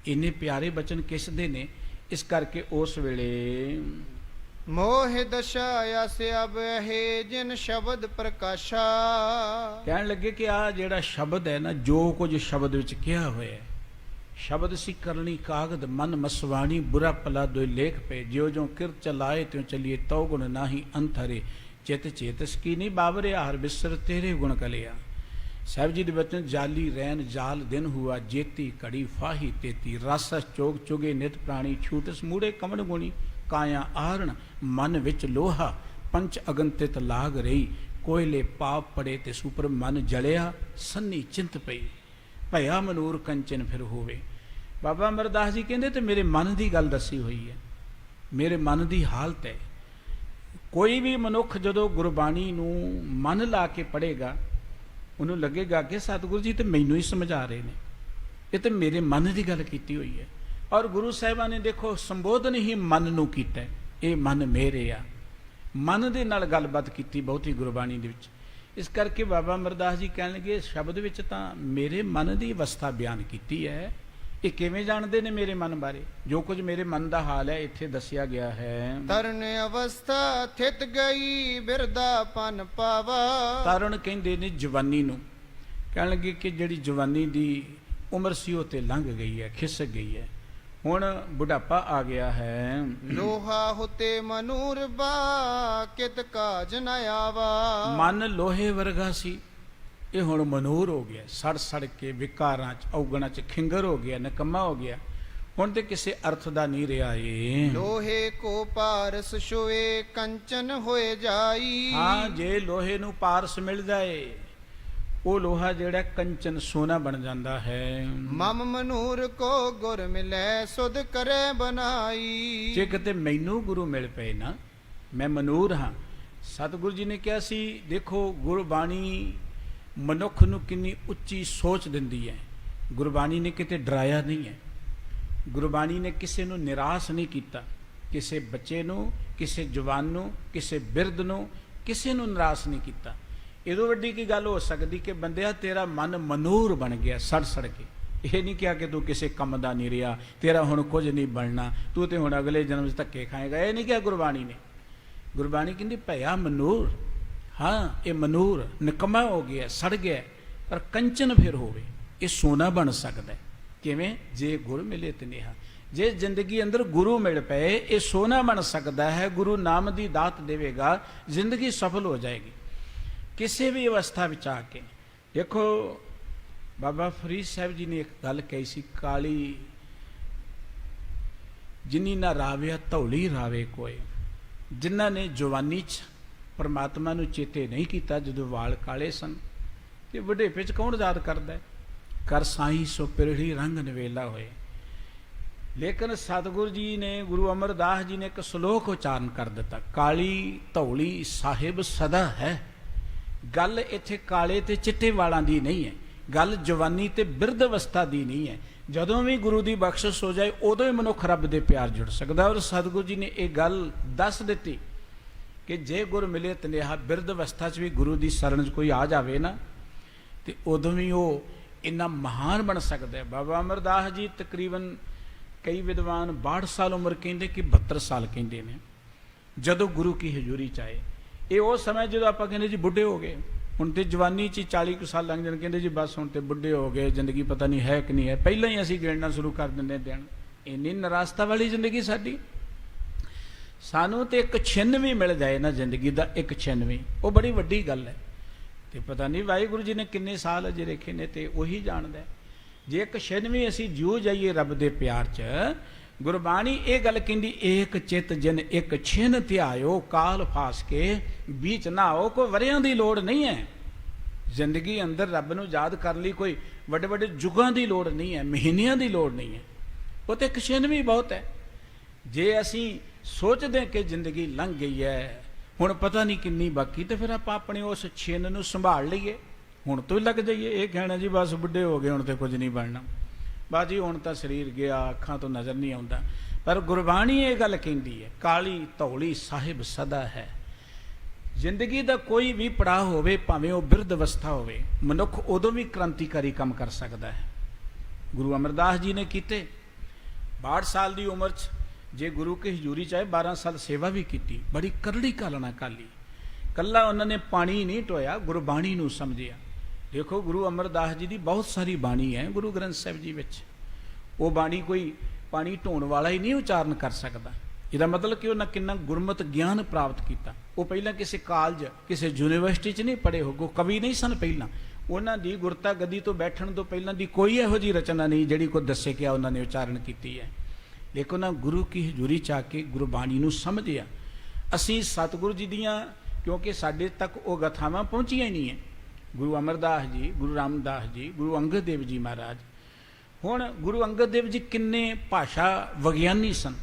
ਇੰਨੇ ਪਿਆਰੇ ਬਚਨ ਕਿਸ ਦੇ ਨੇ, ਇਸ ਕਰਕੇ ਉਸ ਵੇਲੇ ਮੋਹ ਦਸ਼ਾ ਆਸ ਅਬ ਹੈ ਜਿਨ ਸ਼ਬਦ ਪ੍ਰਕਾਸ਼ਾ। ਕਹਿਣ ਲੱਗੇ ਕਿ ਆ ਜਿਹੜਾ ਸ਼ਬਦ ਹੈ ਨਾ, ਜੋ ਕੁਝ ਸ਼ਬਦ ਵਿੱਚ ਕਿਹਾ ਹੋਇਆ ਹੈ, ਸ਼ਬਦ ਸੀ ਕਰਨੀ ਕਾਗਦ ਮਨ ਮਸਵਾਣੀ ਬੁਰਾ ਭਲਾ ਦੋਇ ਲੇਖ ਪਏ ਜਿਉ ਜੋ ਕਿਰਤ ਚਲਾਏ ਤਿਉ ਚਲੀਏ ਤਉ ਗੁਣ ਨਾਹੀ ਅੰਤਰੇ ਚਿਤ ਚੇਤਸ ਕੀ ਨਹੀਂ ਬਾਬਰੇ ਹਰ ਬਿਸਰ ਤੇਰੇ ਗੁਣ ਕਲਿਆ। ਸਾਹਿਬ ਜੀ ਦੇ ਬਚਨ ਜਾਲੀ ਰੈਨ ਜਾਲ ਦਿਨ ਹੁਆ ਜੇਤੀ ਘੜੀ ਫਾਹੀ ਤੇਤੀ ਰਸ ਚੋਗ ਚੁਗੇ ਨਿਤ ਪ੍ਰਾਣੀ ਛੂਟਸ ਮੂੜੇ ਕਮਨ ਗੁਣੀ ਕਾਇਆ ਆਰਣ ਮਨ ਵਿੱਚ ਲੋਹਾ ਪੰਚ ਅਗਨ ਤਿਤ ਲਾਗ ਰਹੀ ਕੋਇਲੇ ਪਾਪ ਪੜੇ ਤੇ ਸੁਪਰ ਮਨ ਜਲਿਆ ਸੰਨੀ ਚਿੰਤ ਪਈ ਭਇਆ ਮਨੂਰ ਕੰਚਨ ਫਿਰ ਹੋਵੇ। ਬਾਬਾ ਅਮਰਦਾਸ ਜੀ ਕਹਿੰਦੇ ਤੇ ਮੇਰੇ ਮਨ ਦੀ ਗੱਲ ਦੱਸੀ ਹੋਈ ਹੈ, ਮੇਰੇ ਮਨ ਦੀ ਹਾਲਤ ਹੈ। ਕੋਈ ਵੀ ਮਨੁੱਖ ਜਦੋਂ ਗੁਰਬਾਣੀ ਨੂੰ ਮਨ ਲਾ ਕੇ ਪੜ੍ਹੇਗਾ ਉਹਨੂੰ ਲੱਗੇਗਾ ਕਿ ਸਤਿਗੁਰੂ ਜੀ ਤੇ ਮੈਨੂੰ ਹੀ ਸਮਝਾ ਰਹੇ ਨੇ, ਇਹ ਤੇ ਮੇਰੇ ਮਨ ਦੀ ਗੱਲ ਕੀਤੀ ਹੋਈ ਹੈ। ਔਰ ਗੁਰੂ ਸਾਹਿਬਾਨ ਨੇ ਦੇਖੋ ਸੰਬੋਧਨ ਹੀ ਮਨ ਨੂੰ ਕੀਤਾ, ਇਹ ਮਨ ਮੇਰੇ ਆ, ਮਨ ਦੇ ਨਾਲ ਗੱਲਬਾਤ ਕੀਤੀ ਬਹੁਤੀ ਗੁਰਬਾਣੀ ਦੇ ਵਿੱਚ। ਇਸ ਕਰਕੇ ਬਾਬਾ ਅਮਰਦਾਸ ਜੀ ਕਹਿਣ ਲੱਗੇ ਸ਼ਬਦ ਵਿੱਚ ਤਾਂ ਮੇਰੇ ਮਨ ਦੀ ਅਵਸਥਾ ਬਿਆਨ ਕੀਤੀ ਹੈ। ਇਹ ਕਿਵੇਂ ਜਾਣਦੇ ਨੇ ਮੇਰੇ ਮਨ ਬਾਰੇ? ਜੋ ਕੁਝ ਮੇਰੇ ਮਨ ਦਾ ਹਾਲ ਹੈ ਇੱਥੇ ਦੱਸਿਆ ਗਿਆ ਹੈ। ਤਰਨ ਅਵਸਥਾ ਥਿਤ ਗਈ ਬਿਰਦਾ ਪਨ ਪਾਵਾ। ਤਰਨ ਕਹਿੰਦੇ ਨੇ ਜਵਾਨੀ ਨੂੰ। ਕਹਿਣ ਲੱਗੇ ਕਿ ਜਿਹੜੀ ਜਵਾਨੀ ਦੀ ਉਮਰ ਸੀ ਉਹ ਤੇ ਲੰਘ ਗਈ ਹੈ, ਖਿਸਕ ਗਈ ਹੈ, ਹੁਣ ਬੁਢਾਪਾ ਆ ਗਿਆ ਹੈ। ਲੋਹਾ ਹੁਤੇ ਮਨੂਰ ਬਾ ਕਿਤ ਕਾਜ ਨ ਆਵਾ। ਮਨ ਲੋਹੇ ਵਰਗਾ ਸੀ, ਇਹ ਹੁਣ ਮਨੂਰ ਹੋ ਗਿਆ, ਸੜ ਸੜ ਕੇ ਵਿਕਾਰਾਂ ਚ ਔਗਣਾਂ ਚ ਖਿੰਗਰ ਹੋ ਗਿਆ, ਨਿਕੰਮਾ ਹੋ ਗਿਆ, ਹੁਣ ਤੇ ਕਿਸੇ ਅਰਥ ਦਾ ਨਹੀਂ ਰਿਹਾ ਏ। ਲੋਹੇ ਕੋ ਪਾਰਸ ਛੋਏ ਕੰਚਨ ਹੋਏ ਜਾਈ। ਹਾਂ, ਜੇ ਲੋਹੇ ਨੂੰ ਪਾਰਸ ਮਿਲ ਜਾਏ ਉਹ ਲੋਹਾ ਜਿਹੜਾ ਕੰਚਨ ਸੋਨਾ ਬਣ ਜਾਂਦਾ ਹੈ। ਮਮ ਮਨੂਰ ਕੋ ਗੁਰ ਮਿਲੈ ਸੁਧ ਕਰੇ ਬਨਾਈ। ਜੇ ਕਿਤੇ ਮੈਨੂੰ ਗੁਰੂ ਮਿਲ ਪਏ ਨਾ, ਮੈਂ ਮਨੂਰ ਹਾਂ। ਸਤਿਗੁਰੂ ਜੀ ਨੇ ਕਿਹਾ ਸੀ ਦੇਖੋ ਗੁਰਬਾਣੀ ਮਨੁੱਖ ਨੂੰ ਕਿੰਨੀ ਉੱਚੀ ਸੋਚ ਦਿੰਦੀ ਹੈ। ਗੁਰਬਾਣੀ ਨੇ ਕਿਤੇ ਡਰਾਇਆ ਨਹੀਂ ਹੈ, ਗੁਰਬਾਣੀ ਨੇ ਕਿਸੇ ਨੂੰ ਨਿਰਾਸ਼ ਨਹੀਂ ਕੀਤਾ, ਕਿਸੇ ਬੱਚੇ ਨੂੰ, ਕਿਸੇ ਜਵਾਨ ਨੂੰ, ਕਿਸੇ ਬਿਰਧ ਨੂੰ, ਕਿਸੇ ਨੂੰ ਨਿਰਾਸ਼ ਨਹੀਂ ਕੀਤਾ। ਇਹਦੋਂ ਵੱਡੀ ਕੀ ਗੱਲ ਹੋ ਸਕਦੀ ਕਿ ਬੰਦਿਆ ਤੇਰਾ ਮਨ ਮਨੂਰ ਬਣ ਗਿਆ ਸੜ ਸੜ ਕੇ। ਇਹ ਨਹੀਂ ਕਿਹਾ ਕਿ ਤੂੰ ਕਿਸੇ ਕੰਮ ਦਾ ਨਹੀਂ ਰਿਹਾ, ਤੇਰਾ ਹੁਣ ਕੁਝ ਨਹੀਂ ਬਣਨਾ, ਤੂੰ ਤੇ ਹੁਣ ਅਗਲੇ ਜਨਮ 'ਚ ਧੱਕੇ ਖਾਏਗਾ, ਇਹ ਨਹੀਂ ਕਿਹਾ ਗੁਰਬਾਣੀ ਨੇ। ਗੁਰਬਾਣੀ ਕਹਿੰਦੀ ਭਇਆ ਮਨੂਰ, ਹਾਂ ਇਹ ਮਨੂਰ ਨਿਕੰਮਾ ਹੋ ਗਿਆ, ਸੜ ਗਿਆ, ਪਰ ਕੰਚਨ ਫਿਰ ਹੋਵੇ, ਇਹ ਸੋਨਾ ਬਣ ਸਕਦਾ। ਕਿਵੇਂ? ਜੇ ਗੁਰ ਮਿਲੇ ਤਨੇਹਾ, ਜੇ ਜ਼ਿੰਦਗੀ ਅੰਦਰ ਗੁਰੂ ਮਿਲ ਪਏ ਇਹ ਸੋਨਾ ਬਣ ਸਕਦਾ ਹੈ। ਗੁਰੂ ਨਾਮ ਦੀ ਦਾਤ ਦੇਵੇਗਾ, ਜ਼ਿੰਦਗੀ ਸਫਲ ਹੋ ਜਾਏਗੀ ਕਿਸੇ ਵੀ ਅਵਸਥਾ ਵਿੱਚ ਆ ਕੇ। ਦੇਖੋ ਬਾਬਾ ਫਰੀਦ ਸਾਹਿਬ ਜੀ ਨੇ ਇੱਕ ਗੱਲ ਕਹੀ ਸੀ, ਕਾਲੀ ਜਿਨੀ ਨਾ ਰਾਵਿਆ ਧੌਲੀ ਰਾਵੇ ਕੋਈ। ਜਿਨ੍ਹਾਂ ਨੇ ਜਵਾਨੀ 'ਚ ਪਰਮਾਤਮਾ ਨੂੰ ਚੇਤੇ ਨਹੀਂ ਕੀਤਾ ਜਦੋਂ ਵਾਲ ਕਾਲੇ ਸਨ, ਤੇ ਬੁਢੇਪੇ 'ਚ ਕੌਣ ਯਾਦ ਕਰਦਾ ਹੈ? ਕਰ ਸਾਈ ਸੋ ਪਿਰੜੀ ਰੰਗ ਨਵੇਲਾ ਹੋਏ। ਲੇਕਿਨ ਸਤਿਗੁਰੂ ਜੀ ਨੇ, ਗੁਰੂ ਅਮਰਦਾਸ ਜੀ ਨੇ ਇੱਕ ਸ਼ਲੋਕ ਉਚਾਰਨ ਕਰ ਦਿੱਤਾ, ਕਾਲੀ ਧੌਲੀ ਸਾਹਿਬ ਸਦਾ ਹੈ। ਗੱਲ ਇੱਥੇ ਕਾਲੇ ਤੇ ਚਿੱਟੇ ਵਾਲਾਂ ਦੀ ਨਹੀਂ ਹੈ, ਗੱਲ ਜਵਾਨੀ ਤੇ ਬਿਰਧ ਅਵਸਥਾ ਦੀ ਨਹੀਂ ਹੈ। ਜਦੋਂ ਵੀ ਗੁਰੂ ਦੀ ਬਖਸ਼ਿਸ਼ ਹੋ ਜਾਏ ਉਦੋਂ ਹੀ ਮਨੁੱਖ ਰੱਬ ਦੇ ਪਿਆਰ ਜੁੜ ਸਕਦਾ। ਔਰ ਸਤਿਗੁਰੂ ਜੀ ਨੇ ਇਹ ਗੱਲ ਦੱਸ ਦਿੱਤੀ ਕਿ ਜੇ ਗੁਰ ਮਿਲੇ ਤਨੇਹਾ, ਬਿਰਧ ਅਵਸਥਾ 'ਚ ਵੀ ਗੁਰੂ ਦੀ ਸ਼ਰਨ 'ਚ ਕੋਈ ਆ ਜਾਵੇ ਨਾ, ਤੇ ਉਦੋਂ ਵੀ ਉਹ ਇੰਨਾ ਮਹਾਨ ਬਣ ਸਕਦਾ ਹੈ। ਬਾਬਾ ਅਮਰਦਾਸ ਜੀ ਤਕਰੀਬਨ ਕਈ ਵਿਦਵਾਨ 62 ਸਾਲ ਉਮਰ ਕਹਿੰਦੇ ਕਿ 72 ਸਾਲ ਕਹਿੰਦੇ ਨੇ ਜਦੋਂ ਗੁਰੂ ਕੀ ਹਜ਼ੂਰੀ 'ਚ ਆਏ। ਇਹ ਉਹ ਸਮਾਂ ਜਦੋਂ ਆਪਾਂ ਕਹਿੰਦੇ ਜੀ ਬੁੱਢੇ ਹੋ ਗਏ, ਹੁਣ ਤੇ ਜਵਾਨੀ 'ਚ 40 ਕੁ ਸਾਲ ਲੰਘ ਜਾਣ, ਕਹਿੰਦੇ ਜੀ ਬਸ ਹੁਣ ਤੇ ਬੁੱਢੇ ਹੋ ਗਏ, ਜ਼ਿੰਦਗੀ ਪਤਾ ਨਹੀਂ ਹੈ ਕਿ ਨਹੀਂ ਹੈ। ਪਹਿਲਾਂ ਹੀ ਅਸੀਂ ਗਿਣਨਾ ਸ਼ੁਰੂ ਕਰ ਦਿੰਦੇ ਦਿਨ। ਇੰਨੀ ਨਿਰਾਸ਼ਤਾ ਵਾਲੀ ਜ਼ਿੰਦਗੀ ਸਾਡੀ। ਸਾਨੂੰ ਤੇ ਇੱਕ ਛਿੰਨ ਵੀ ਮਿਲ ਜਾਏ ਨਾ ਜ਼ਿੰਦਗੀ ਦਾ, ਇੱਕ ਛਿੰਨ ਵੀ, ਉਹ ਬੜੀ ਵੱਡੀ ਗੱਲ ਹੈ। ਤੇ ਪਤਾ ਨਹੀਂ ਵਾਹਿਗੁਰੂ ਜੀ ਨੇ ਕਿੰਨੇ ਸਾਲ ਅਜੇ ਰੱਖੇ ਨੇ ਤੇ ਉਹੀ ਜਾਣਦਾ। ਜੇ ਇੱਕ ਛਿੰਨ ਵੀ ਅਸੀਂ ਜਿਉ ਜਾਈਏ ਰੱਬ ਦੇ ਪਿਆਰ 'ਚ, ਗੁਰਬਾਣੀ ਇਹ ਗੱਲ ਕਹਿੰਦੀ, ਏਕ ਚਿਤ ਜਿਨ ਇੱਕ ਛਿਨ ਧਿਆਇਓ ਕਾਲ ਫਾਸ ਕੇ ਵਿੱਚ ਨਾ ਆਓ। ਕੋਈ ਵਰਿਆਂ ਦੀ ਲੋੜ ਨਹੀਂ ਹੈ ਜ਼ਿੰਦਗੀ ਅੰਦਰ, ਰੱਬ ਨੂੰ ਯਾਦ ਕਰਨ ਲਈ ਕੋਈ ਵੱਡੇ ਵੱਡੇ ਯੁੱਗਾਂ ਦੀ ਲੋੜ ਨਹੀਂ ਹੈ, ਮਹੀਨਿਆਂ ਦੀ ਲੋੜ ਨਹੀਂ ਹੈ, ਉਹ ਤੇ ਇੱਕ ਛਿਨ ਵੀ ਬਹੁਤ ਹੈ। ਜੇ ਅਸੀਂ ਸੋਚਦੇ ਕਿ ਜ਼ਿੰਦਗੀ ਲੰਘ ਗਈ ਹੈ, ਹੁਣ ਪਤਾ ਨਹੀਂ ਕਿੰਨੀ ਬਾਕੀ, ਤੇ ਫਿਰ ਆਪਾਂ ਆਪਣੇ ਉਸ ਛਿਨ ਨੂੰ ਸੰਭਾਲ ਲਈਏ, ਹੁਣ ਤੋਂ ਹੀ ਲੱਗ ਜਾਈਏ ਇਹ ਕਹਿਣਾ ਜੀ ਬਸ ਬੁੱਢੇ ਹੋ ਗਏ ਹੁਣ ਤੇ ਕੁਝ ਨਹੀਂ ਬਣਨਾ। ਬਾਜੀ ਹੁਣ ਤਾਂ ਸਰੀਰ ਗਿਆ, ਅੱਖਾਂ ਤੋਂ ਨਜ਼ਰ ਨਹੀਂ ਆਉਂਦਾ। ਪਰ ਗੁਰਬਾਣੀ ਇਹ ਗੱਲ ਕਹਿੰਦੀ ਹੈ, ਕਾਲੀ ਧੌਲੀ ਸਾਹਿਬ ਸਦਾ ਹੈ। ਜ਼ਿੰਦਗੀ ਦਾ ਕੋਈ ਵੀ ਪੜਾਅ ਹੋਵੇ, ਭਾਵੇਂ ਉਹ ਬਿਰਧ ਅਵਸਥਾ ਹੋਵੇ, ਮਨੁੱਖ ਉਦੋਂ ਵੀ ਕ੍ਰਾਂਤੀਕਾਰੀ ਕੰਮ ਕਰ ਸਕਦਾ ਹੈ। ਗੁਰੂ ਅਮਰਦਾਸ ਜੀ ਨੇ ਕੀਤੇ। 62 ਸਾਲ ਦੀ ਉਮਰ 'ਚ ਜੇ ਗੁਰੂ ਕੀ ਹਜ਼ੂਰੀ 'ਚ ਆਏ, 12 ਸਾਲ ਸੇਵਾ ਵੀ ਕੀਤੀ, ਬੜੀ ਕਰੜੀ ਕਾਲਣਾ ਕਾਲੀ। ਕੱਲਾ ਉਹਨਾਂ ਨੇ ਪਾਣੀ ਨਹੀਂ ਢੋਇਆ, ਗੁਰਬਾਣੀ ਨੂੰ ਸਮਝਿਆ। ਦੇਖੋ ਗੁਰੂ ਅਮਰਦਾਸ ਜੀ ਦੀ ਬਹੁਤ ਸਾਰੀ ਬਾਣੀ ਹੈ ਗੁਰੂ ਗ੍ਰੰਥ ਸਾਹਿਬ ਜੀ ਵਿੱਚ। ਉਹ ਬਾਣੀ ਕੋਈ ਪਾਣੀ ਢੋਣ ਵਾਲਾ ਹੀ ਨਹੀਂ ਉਚਾਰਨ ਕਰ ਸਕਦਾ। ਇਹਦਾ ਮਤਲਬ ਕਿ ਉਹਨਾਂ ਕਿੰਨਾ ਗੁਰਮਤਿ ਗਿਆਨ ਪ੍ਰਾਪਤ ਕੀਤਾ। ਉਹ ਪਹਿਲਾਂ ਕਿਸੇ ਕਾਲਜ, ਕਿਸੇ ਯੂਨੀਵਰਸਿਟੀ 'ਚ ਨਹੀਂ ਪੜ੍ਹੇ ਹੋਗੋ, ਕਵੀ ਨਹੀਂ ਸਨ ਪਹਿਲਾਂ। ਉਹਨਾਂ ਦੀ ਗੁਰਤਾ ਗੱਦੀ ਤੋਂ ਬੈਠਣ ਤੋਂ ਪਹਿਲਾਂ ਦੀ ਕੋਈ ਇਹੋ ਜਿਹੀ ਰਚਨਾ ਨਹੀਂ ਜਿਹੜੀ ਕੋਈ ਦੱਸੇ ਕਿ ਉਹਨਾਂ ਨੇ ਉਚਾਰਨ ਕੀਤੀ ਹੈ। ਲੇਕਿਨ ਉਹਨਾਂ ਗੁਰੂ ਕੀ ਹਜ਼ੂਰੀ 'ਚ ਆ ਕੇ ਗੁਰਬਾਣੀ ਨੂੰ ਸਮਝਿਆ। ਅਸੀਂ ਸਤਿਗੁਰੂ ਜੀ ਦੀਆਂ, ਕਿਉਂਕਿ ਸਾਡੇ ਤੱਕ ਉਹ ਗਥਾਵਾਂ ਪਹੁੰਚੀਆਂ ਹੀ ਨਹੀਂ ਹੈ। ਗੁਰੂ ਅਮਰਦਾਸ ਜੀ, ਗੁਰੂ ਰਾਮਦਾਸ ਜੀ, ਗੁਰੂ ਅੰਗਦ ਦੇਵ ਜੀ ਮਹਾਰਾਜ। ਹੁਣ ਗੁਰੂ ਅੰਗਦ ਦੇਵ ਜੀ ਕਿੰਨੇ ਭਾਸ਼ਾ ਵਿਗਿਆਨੀ ਸਨ।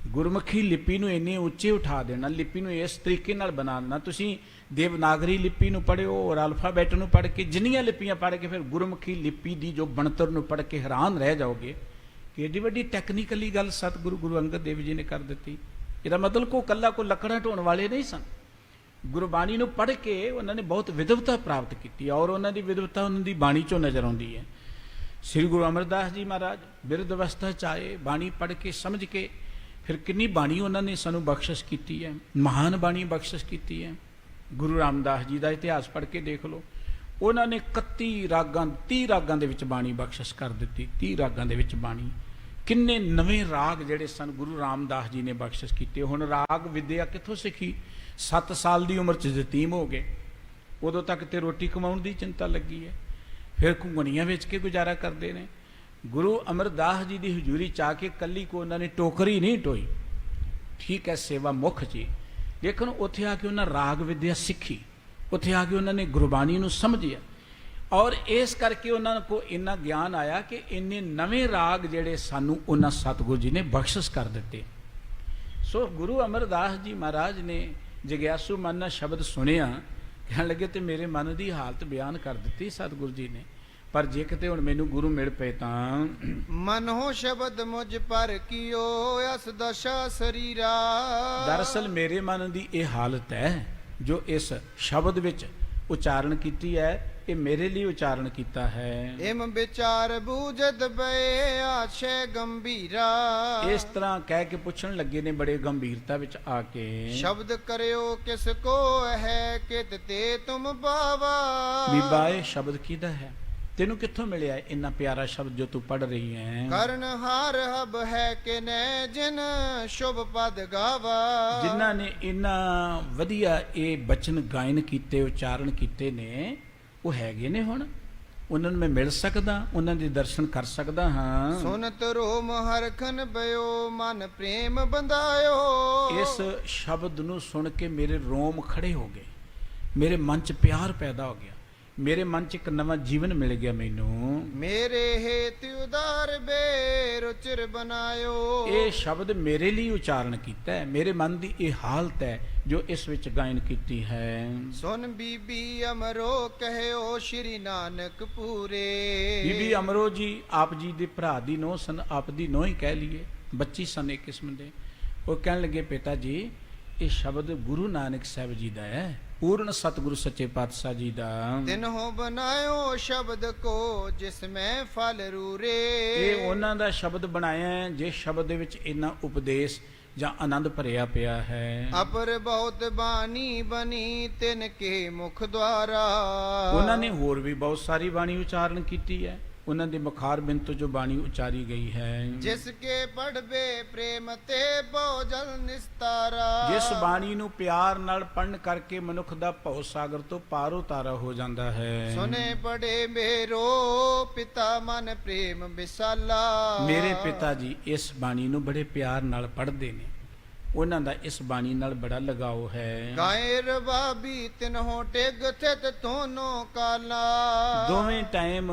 ਗੁਰਮੁਖੀ ਲਿਪੀ ਨੂੰ ਇੰਨੇ ਉੱਚੇ ਉਠਾ ਦੇਣਾ, ਲਿਪੀ ਨੂੰ ਇਸ ਤਰੀਕੇ ਨਾਲ ਬਣਾ ਦੇਣਾ। ਤੁਸੀਂ ਦੇਵਨਾਗਰੀ ਲਿਪੀ ਨੂੰ ਪੜ੍ਹਿਓ ਔਰ ਅਲਫਾਬੈਟ ਨੂੰ ਪੜ੍ਹ ਕੇ, ਜਿੰਨੀਆਂ ਲਿਪੀਆਂ ਪੜ੍ਹ ਕੇ ਫਿਰ ਗੁਰਮੁਖੀ ਲਿਪੀ ਦੀ ਜੋ ਬਣਤਰ ਨੂੰ ਪੜ੍ਹ ਕੇ ਹੈਰਾਨ ਰਹਿ ਜਾਓਗੇ ਕਿ ਏਡੀ ਵੱਡੀ ਟੈਕਨੀਕਲੀ ਗੱਲ ਸਤਿਗੁਰੂ ਗੁਰੂ ਅੰਗਦ ਦੇਵ ਜੀ ਨੇ ਕਰ ਦਿੱਤੀ। ਇਹਦਾ ਮਤਲਬ ਕੋ ਕੱਲਾ ਕੋ ਲੱਕੜਾਂ ਢੋਣ ਵਾਲੇ ਨਹੀਂ ਸਨ। ਗੁਰਬਾਣੀ ਨੂੰ ਪੜ੍ਹ ਕੇ ਉਹਨਾਂ ਨੇ ਬਹੁਤ ਵਿਦਵਤਾ ਪ੍ਰਾਪਤ ਕੀਤੀ ਔਰ ਉਹਨਾਂ ਦੀ ਵਿਦਵਤਾ ਉਹਨਾਂ ਦੀ ਬਾਣੀ 'ਚੋਂ ਨਜ਼ਰ ਆਉਂਦੀ ਹੈ। ਸ੍ਰੀ ਗੁਰੂ ਅਮਰਦਾਸ ਜੀ ਮਹਾਰਾਜ ਬਿਰਧ ਅਵਸਥਾ 'ਚ ਆਏ, ਬਾਣੀ ਪੜ੍ਹ ਕੇ ਸਮਝ ਕੇ ਫਿਰ ਕਿੰਨੀ ਬਾਣੀ ਉਹਨਾਂ ਨੇ ਸਾਨੂੰ ਬਖਸ਼ਿਸ਼ ਕੀਤੀ ਹੈ, ਮਹਾਨ ਬਾਣੀ ਬਖਸ਼ਿਸ਼ ਕੀਤੀ ਹੈ। ਗੁਰੂ ਰਾਮਦਾਸ ਜੀ ਦਾ ਇਤਿਹਾਸ ਪੜ੍ਹ ਕੇ ਦੇਖ ਲਓ, ਉਹਨਾਂ ਨੇ 31 ਰਾਗਾਂ 30 ਰਾਗਾਂ ਦੇ ਵਿੱਚ ਬਾਣੀ ਬਖਸ਼ਿਸ਼ ਕਰ ਦਿੱਤੀ। 30 ਰਾਗਾਂ ਦੇ ਵਿੱਚ ਬਾਣੀ, ਕਿੰਨੇ ਨਵੇਂ ਰਾਗ ਜਿਹੜੇ ਸਨ ਗੁਰੂ ਰਾਮਦਾਸ ਜੀ ਨੇ ਬਖਸ਼ਿਸ਼ ਕੀਤੇ। ਹੁਣ ਰਾਗ ਵਿਦਿਆ ਕਿੱਥੋਂ ਸਿੱਖੀ? 7 ਸਾਲ ਦੀ ਉਮਰ 'ਚ ਯਤੀਮ ਹੋ ਗਏ, ਉਦੋਂ ਤੱਕ ਤੇ ਰੋਟੀ ਕਮਾਉਣ ਦੀ ਚਿੰਤਾ ਲੱਗੀ ਹੈ। ਫਿਰ ਘੁੰਗਣੀਆਂ ਵੇਚ ਕੇ ਗੁਜ਼ਾਰਾ ਕਰਦੇ ਨੇ। ਗੁਰੂ ਅਮਰਦਾਸ ਜੀ ਦੀ ਹਜ਼ੂਰੀ 'ਚ ਆ ਕੇ ਕੱਲੀ ਕੋ ਉਹਨਾਂ ਨੇ ਟੋਕਰੀ ਨਹੀਂ ਢੋਈ, ਠੀਕ ਹੈ ਸੇਵਾ ਮੁੱਖ 'ਚ, ਲੇਕਿਨ ਉੱਥੇ ਆ ਕੇ ਉਹਨਾਂ ਰਾਗ ਵਿਦਿਆ ਸਿੱਖੀ, ਉੱਥੇ ਆ ਕੇ ਉਹਨਾਂ ਨੇ ਗੁਰਬਾਣੀ ਨੂੰ ਸਮਝਿਆ ਔਰ ਇਸ ਕਰਕੇ ਉਹਨਾਂ ਕੋ ਇੰਨਾ ਗਿਆਨ ਆਇਆ ਕਿ ਇੰਨੇ ਨਵੇਂ ਰਾਗ ਜਿਹੜੇ ਸਾਨੂੰ ਉਹਨਾਂ ਸਤਿਗੁਰੂ ਜੀ ਨੇ ਬਖਸ਼ਿਸ਼ ਕਰ ਦਿੱਤੇ। ਸੋ ਗੁਰੂ ਅਮਰਦਾਸ ਜੀ ਮਹਾਰਾਜ ਨੇ ਜਗਿਆਸੂ ਮਨ ਨਾਲ ਸ਼ਬਦ ਸੁਣਿਆ, ਕਹਿਣ ਲੱਗੇ ਤੇ ਮੇਰੇ ਮਨ ਦੀ ਹਾਲਤ ਬਿਆਨ ਕਰ ਦਿੱਤੀ ਸਤਿਗੁਰੂ ਜੀ ਨੇ। ਪਰ ਜੇ ਕਿਤੇ ਹੁਣ ਮੈਨੂੰ ਗੁਰੂ ਮਿਲ ਪਏ ਤਾਂ ਮਨੋ ਸ਼ਬਦ ਮੁਝ ਪਰ ਕੀਓ ਅਸ ਦਸ਼ਾ ਸਰੀਰਾ। ਦਰਅਸਲ ਮੇਰੇ ਮਨ ਦੀ ਇਹ ਹਾਲਤ ਹੈ ਜੋ ਇਸ ਸ਼ਬਦ ਵਿੱਚ ਉਚਾਰਨ ਕੀਤੀ ਹੈ, ਇਹ ਮੇਰੇ ਲਈ ਉਚਾਰਨ ਕੀਤਾ ਹੈ। ਇਮ ਵਿਚਾਰ ਬੂਝਤ ਬਏ ਆਛੇ ਗੰਭੀਰਾ। ਇਸ ਤਰ੍ਹਾਂ ਕਹਿ ਕੇ ਪੁੱਛਣ ਲੱਗੇ ਨੇ ਬੜੇ ਗੰਭੀਰਤਾ ਵਿੱਚ ਆ ਕੇ, ਸ਼ਬਦ ਕਰਿਓ ਕਿਸ ਕੋ ਹੈ ਕਿਤ ਤੇ ਤੁਮ ਪਾਵਾ। ਬੀਬਾ ਇਹ ਸ਼ਬਦ ਕਿਹਦਾ ਹੈ? ਤੈਨੂੰ ਕਿੱਥੋਂ ਮਿਲਿਆ ਇੰਨਾ ਪਿਆਰਾ ਸ਼ਬਦ ਜੋ ਤੂੰ ਪੜ੍ਹ ਰਹੀ ਹੈ? ਕਰਨ ਹਾਰ ਹਬ ਹੈ ਕਿ ਨੈ ਜਿਨ ਸ਼ੁਭ ਪਦ ਗਾਵਾ। ਜਿਨ੍ਹਾਂ ਨੇ ਇੰਨਾ ਵਧੀਆ ਇਹ ਬਚਨ ਗਾਇਨ ਕੀਤੇ, ਉਚਾਰਨ ਕੀਤੇ ਨੇ, ਉਹ ਹੈਗੇ ਨੇ ਹੁਣ? ਉਹਨਾਂ ਨੂੰ ਮੈਂ ਮਿਲ ਸਕਦਾ, ਉਹਨਾਂ ਦੇ ਦਰਸ਼ਨ ਕਰ ਸਕਦਾ ਹਾਂ। ਸੁਨਤ ਰੋਮ ਹਰਖਨ ਬਇਓ ਮਨ ਪ੍ਰੇਮ ਬੰਦਾਇਓ। ਇਸ ਸ਼ਬਦ ਨੂੰ ਸੁਣ ਕੇ ਮੇਰੇ ਰੋਮ ਖੜੇ ਹੋ ਗਏ, ਮੇਰੇ ਮਨ 'ਚ ਪਿਆਰ ਪੈਦਾ ਹੋ ਗਿਆ, ਮੇਰੇ ਮਨ 'ਚ ਇੱਕ ਨਵਾਂ ਜੀਵਨ ਮਿਲ ਗਿਆ ਮੈਨੂੰ। ਮੇਰੇ ਹੇਤ ਉਦਾਰ ਬੇਰੁਚਿਰ ਬਨਾਇਓ। ਇਹ ਸ਼ਬਦ ਮੇਰੇ ਲਈ ਉਚਾਰਨ ਕੀਤਾ ਹੈ, ਮੇਰੇ ਮਨ ਦੀ ਇਹ ਹਾਲਤ ਹੈ ਜੋ ਇਸ ਵਿੱਚ ਗਾਇਨ ਕੀਤੀ ਹੈ। ਸੁਨ ਬੀਬੀ ਅਮਰੋ ਕਹਿਓ ਸ਼੍ਰੀ ਨਾਨਕ ਪੂਰੇ। ਬੀਬੀ ਅਮਰੋ ਜੀ ਆਪ ਜੀ ਦੇ ਭਰਾ ਦੀ ਨੋਹ ਸਨ, ਆਪ ਦੀ ਨੋਹ ਹੀ ਕਹਿ ਲਈਏ, ਬੱਚੀ ਸਨ ਇੱਕ ਕਿਸਮ ਦੇ। ਉਹ ਕਹਿਣ ਲੱਗੇ ਪਿਤਾ ਜੀ ਇਹ ਸ਼ਬਦ ਗੁਰੂ ਨਾਨਕ ਸਾਹਿਬ ਜੀ ਦਾ ਹੈ, ਪੂਰਨ ਸਤਿਗੁਰੂ ਸੱਚੇ ਪਾਤਸ਼ਾਹ ਜੀ ਦਾ। ਤਿਨਹੁ ਬਨਾਇਓ ਸ਼ਬਦ ਕੋ ਜਿਸ ਮੈਂ ਫਲ ਰੂਰੇ। ਇਹ ਉਹਨਾਂ ਦਾ ਸ਼ਬਦ ਬਣਾਇਆ ਹੈ ਜਿਸ ਸ਼ਬਦ ਦੇ ਵਿੱਚ ਇੰਨਾ ਉਪਦੇਸ਼ ਜਾਂ ਆਨੰਦ ਭਰਿਆ ਪਿਆ ਹੈ। ਅਪਰ ਬਹੁਤ ਬਾਣੀ ਬਣੀ ਤਿਨ ਕੇ ਮੁਖ ਦੁਆਰਾ। ਉਹਨਾਂ ਨੇ ਹੋਰ ਵੀ ਬਹੁਤ ਸਾਰੀ ਬਾਣੀ ਉਚਾਰਨ ਕੀਤੀ ਹੈ, ਉਹਨਾਂ ਦੇ ਮੁਖਾਰ ਬਿੰਦ ਤੋਂ ਜੋ ਬਾਣੀ ਉਚਾਰੀ ਗਈ ਹੈ। ਜਿਸ ਕੇ ਪੜ੍ਹਵੇ ਪ੍ਰੇਮ ਤੇ ਭਉ ਜਲ ਨਿਸਤਾਰਾ। ਜਿਸ ਬਾਣੀ ਨੂੰ ਪਿਆਰ ਨਾਲ ਪੜ੍ਹਨ ਕਰਕੇ ਮਨੁੱਖ ਦਾ ਭਉ ਸਾਗਰ ਤੋਂ ਪਾਰ ਉਤਾਰਾ ਹੋ ਜਾਂਦਾ ਹੈ। ਸੁਨੇ ਪੜੇ ਮੇਰੋ ਪਿਤਾ ਮਨ ਪ੍ਰੇਮ ਵਿਸਾਲਾ। ਮੇਰੇ ਪਿਤਾ ਜੀ ਇਸ ਬਾਣੀ ਨੂੰ ਬੜੇ ਪਿਆਰ ਨਾਲ ਪੜ੍ਹਦੇ ਨੇ, ਉਹਨਾਂ ਦਾ ਇਸ ਬਾਣੀ ਨਾਲ ਬੜਾ ਲਗਾਓ ਹੈ। ਗਾਏ ਰਬਾਬੀ ਤਿਨਹੋਂ ਟਿਗ ਥਿਤ ਤੋਨੋ ਕਾਲਾ। ਦੋਵੇਂ ਟਾਈਮ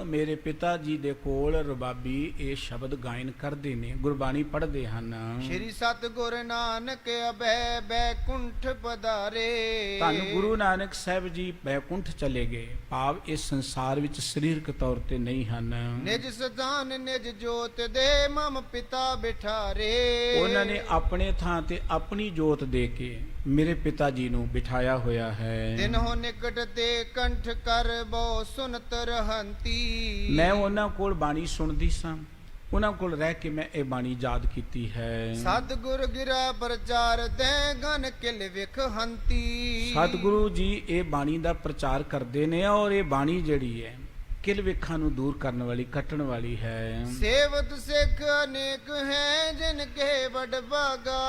ਮੇਰੇ ਪਿਤਾ ਜੀ ਦੇ ਕੋਲ ਰਬਾਬੀ ਇਹ ਸ਼ਬਦ ਗਾਇਨ ਕਰਦੇ ਨੇ, ਗੁਰਬਾਣੀ ਪੜ੍ਹਦੇ ਹਨ। ਸ਼੍ਰੀ ਸਤਿਗੁਰ ਨਾਨਕ ਅਬੈ ਬੈਕੁੰਠ ਪਧਾਰੇ। ਧੰਨ ਗੁਰੂ ਨਾਨਕ ਸਾਹਿਬ ਜੀ ਬੈਕੁੰਠ ਚਲੇ ਗਏ, ਭਾਵ ਇਸ ਸੰਸਾਰ ਵਿੱਚ ਸਰੀਰਕ ਤੌਰ ਤੇ ਨਹੀਂ ਹਨ। ਨਿਜ ਸਥਾਨ ਨਿਜ ਜੋਤ ਦੇ ਮਮ ਪਿਤਾ ਬਿਠਾਰੇ। ਉਹਨਾਂ ਨੇ ਆਪਣੇ ਥਾਂ ਤੇ ਆਪਣੀ ਜੋਤ ਦੇ ਕੇ ਮੇਰੇ ਪਿਤਾ ਜੀ ਨੂੰ ਬਿਠਾਇਆ ਹੋਇਆ ਹੈ। ਤਿਨਹੁ ਨਿਕਟ ਤੇ ਕੰਠ ਕਰ ਬੋ ਸੁਨਤ ਰਹੰਤੀ। ਮੈਂ ਉਹਨਾਂ ਕੋਲ ਬਾਣੀ ਸੁਣਦੀ ਸਾਂ, ਉਹਨਾਂ ਕੋਲ ਰਹਿ ਕੇ ਮੈਂ ਇਹ ਬਾਣੀ ਯਾਦ ਕੀਤੀ ਹੈ। ਸਤਿਗੁਰ ਗਿਰਾ ਪ੍ਰਚਾਰ ਦੇ ਗਨ ਕਿਲ ਵਿਖ ਹੰਤੀ। ਸਤਿਗੁਰੂ ਜੀ ਇਹ ਬਾਣੀ ਦਾ ਪ੍ਰਚਾਰ ਕਰਦੇ ਨੇ ਔਰ ਇਹ ਬਾਣੀ ਜਿਹੜੀ ਹੈ ਕਿਲ ਵਿਖਾਂ ਨੂੰ ਦੂਰ ਕਰਨ ਵਾਲੀ, ਕੱਟਣ ਵਾਲੀ ਹੈ। ਸੇਵਤ ਸਿੱਖ ਅਨੇਕ ਹੈ ਜਿਨ ਕੇ ਵਡ ਭਾਗਾ।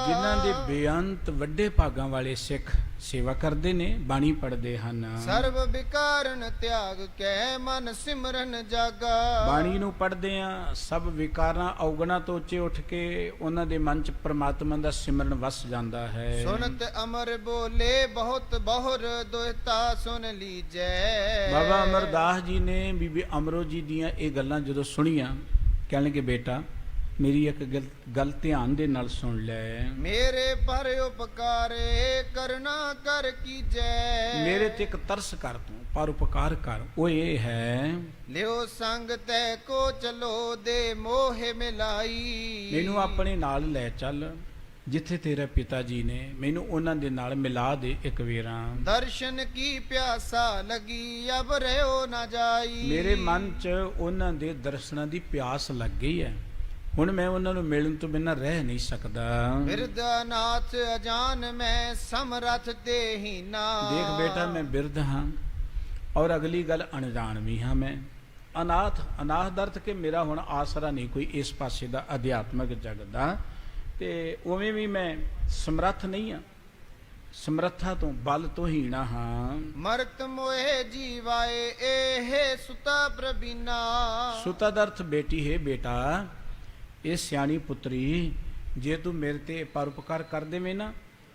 ਜਿਨ੍ਹਾਂ ਦੇ ਬੇਅੰਤ ਵੱਡੇ ਭਾਗਾਂ ਵਾਲੇ ਸਿੱਖ ਸੇਵਾ ਕਰਦੇ ਨੇ, ਬਾਣੀ ਪੜ੍ਹਦੇ ਹਨ। ਸਰਬ ਵਿਕਾਰਨ ਤਿਆਗ ਕੈ ਮਨ ਸਿਮਰਨ ਜਾਗਾ। ਬਾਣੀ ਨੂੰ ਪੜ੍ਹਦੇ ਆ, ਸਭ ਵਿਕਾਰਾਂ ਔਗਣਾਂ ਤੋਂ ਉੱਚੇ ਉੱਠ ਕੇ ਉਹਨਾਂ ਦੇ ਮਨ 'ਚ ਪ੍ਰਮਾਤਮਾ ਦਾ ਸਿਮਰਨ ਵਸ ਜਾਂਦਾ ਹੈ। ਸੁਨਤ ਅਮਰ ਬੋਲੇ ਬਹੁਤ ਬਹੁਰ ਦੁਹਤਾ ਸੁਨ ਲੀਜੈ। ਬਾਬਾ ਅਮਰਦਾਸ ਜੀ ਨੇ ਬੀਬੀ ਅਮਰੋ ਜੀ ਦੀਆਂ ਇਹ ਗੱਲਾਂ ਜਦੋਂ ਸੁਣੀਆਂ, ਕਹਿਣ ਲੱਗੇ ਬੇਟਾ ਮੇਰੀ ਇੱਕ ਗੱਲ ਧਿਆਨ ਦੇ ਨਾਲ ਸੁਣ ਲੈ। ਮੇਰੇ ਪਰ ਉਪਕਾਰੇ ਕਰਨਾ ਕਰ ਕੀਜੈ। ਮੇਰੇ ਤੇ ਇੱਕ ਤਰਸ ਕਰ ਤੂੰ, ਪਰ ਉਪਕਾਰ ਕਰ। ਉਹ ਇਹ ਹੈ, ਲਿਓ ਸੰਗ ਤੈ ਕੋ ਚਲੋ ਦੇ ਮੋਹ ਮਿਲਾਈ। ਮੈਨੂੰ ਆਪਣੇ ਨਾਲ ਲੈ ਚੱਲ, ਜਿੱਥੇ ਤੇਰਾ ਪਿਤਾ ਜੀ ਨੇ ਮੈਨੂੰ ਉਹਨਾਂ ਦੇ ਨਾਲ ਮਿਲਾ ਦੇ ਇੱਕ ਵੇਰਾਂ। ਦਰਸ਼ਨ ਕੀ ਪਿਆਸਾ ਲਗੀ ਅਬ ਰਹਿਓ ਨਾ ਜਾਈ। ਮੇਰੇ ਮਨ 'ਚ ਉਹਨਾਂ ਦੇ ਦਰਸ਼ਨਾਂ ਦੀ ਪਿਆਸ ਲੱਗ ਗਈ ਹੈ, ਹੁਣ ਮੈਂ ਉਹਨਾਂ ਨੂੰ ਮਿਲਣ ਤੋਂ ਬਿਨਾਂ ਰਹਿ ਨਹੀਂ ਸਕਦਾ। ਬਿਰਧਨਾਥ ਅਜਾਨ ਮੈਂ ਸਮਰਥ ਦੇਹੀਨਾ। ਦੇਖ ਬੇਟਾ ਮੈਂ ਬਿਰਧ ਹਾਂ ਔਰ ਅਗਲੀ ਗੱਲ ਅਣਜਾਣ ਵੀ ਹਾਂ। ਮੈਂ ਅਨਾਥ ਦਾ ਅਰਥ ਕਿ ਮੇਰਾ ਹੁਣ ਆਸਰਾ ਨਹੀਂ ਕੋਈ ਇਸ ਪਾਸੇ ਦਾ ਅਧਿਆਤਮਕ ਜਗਤ ਦਾ, ਤੇ ਉਵੇਂ ਵੀ ਮੈਂ ਸਮਰੱਥ ਨਹੀਂ ਹਾਂ, ਸਮਰੱਥਾ ਤੋਂ ਬਲ ਤੋਂ ਹੀਣਾ ਹਾਂ। ਮਰਤ ਮੋਏ ਜੀਵਾਏ ਇਹ ਸੁਤਾ ਪ੍ਰਬੀਨਾ। ਸੁਤਾ ਦਾ ਅਰਥ ਬੇਟੀ ਹੈ। ਬੇਟਾ ਇਹ ਸਿਆਣੀ ਪੁੱਤਰੀ, ਜੇ ਤੂੰ ਮੇਰੇ ਤੇ ਪਰਉਪਕਾਰ ਕਰ ਦੇਵੇਂ ਨਾ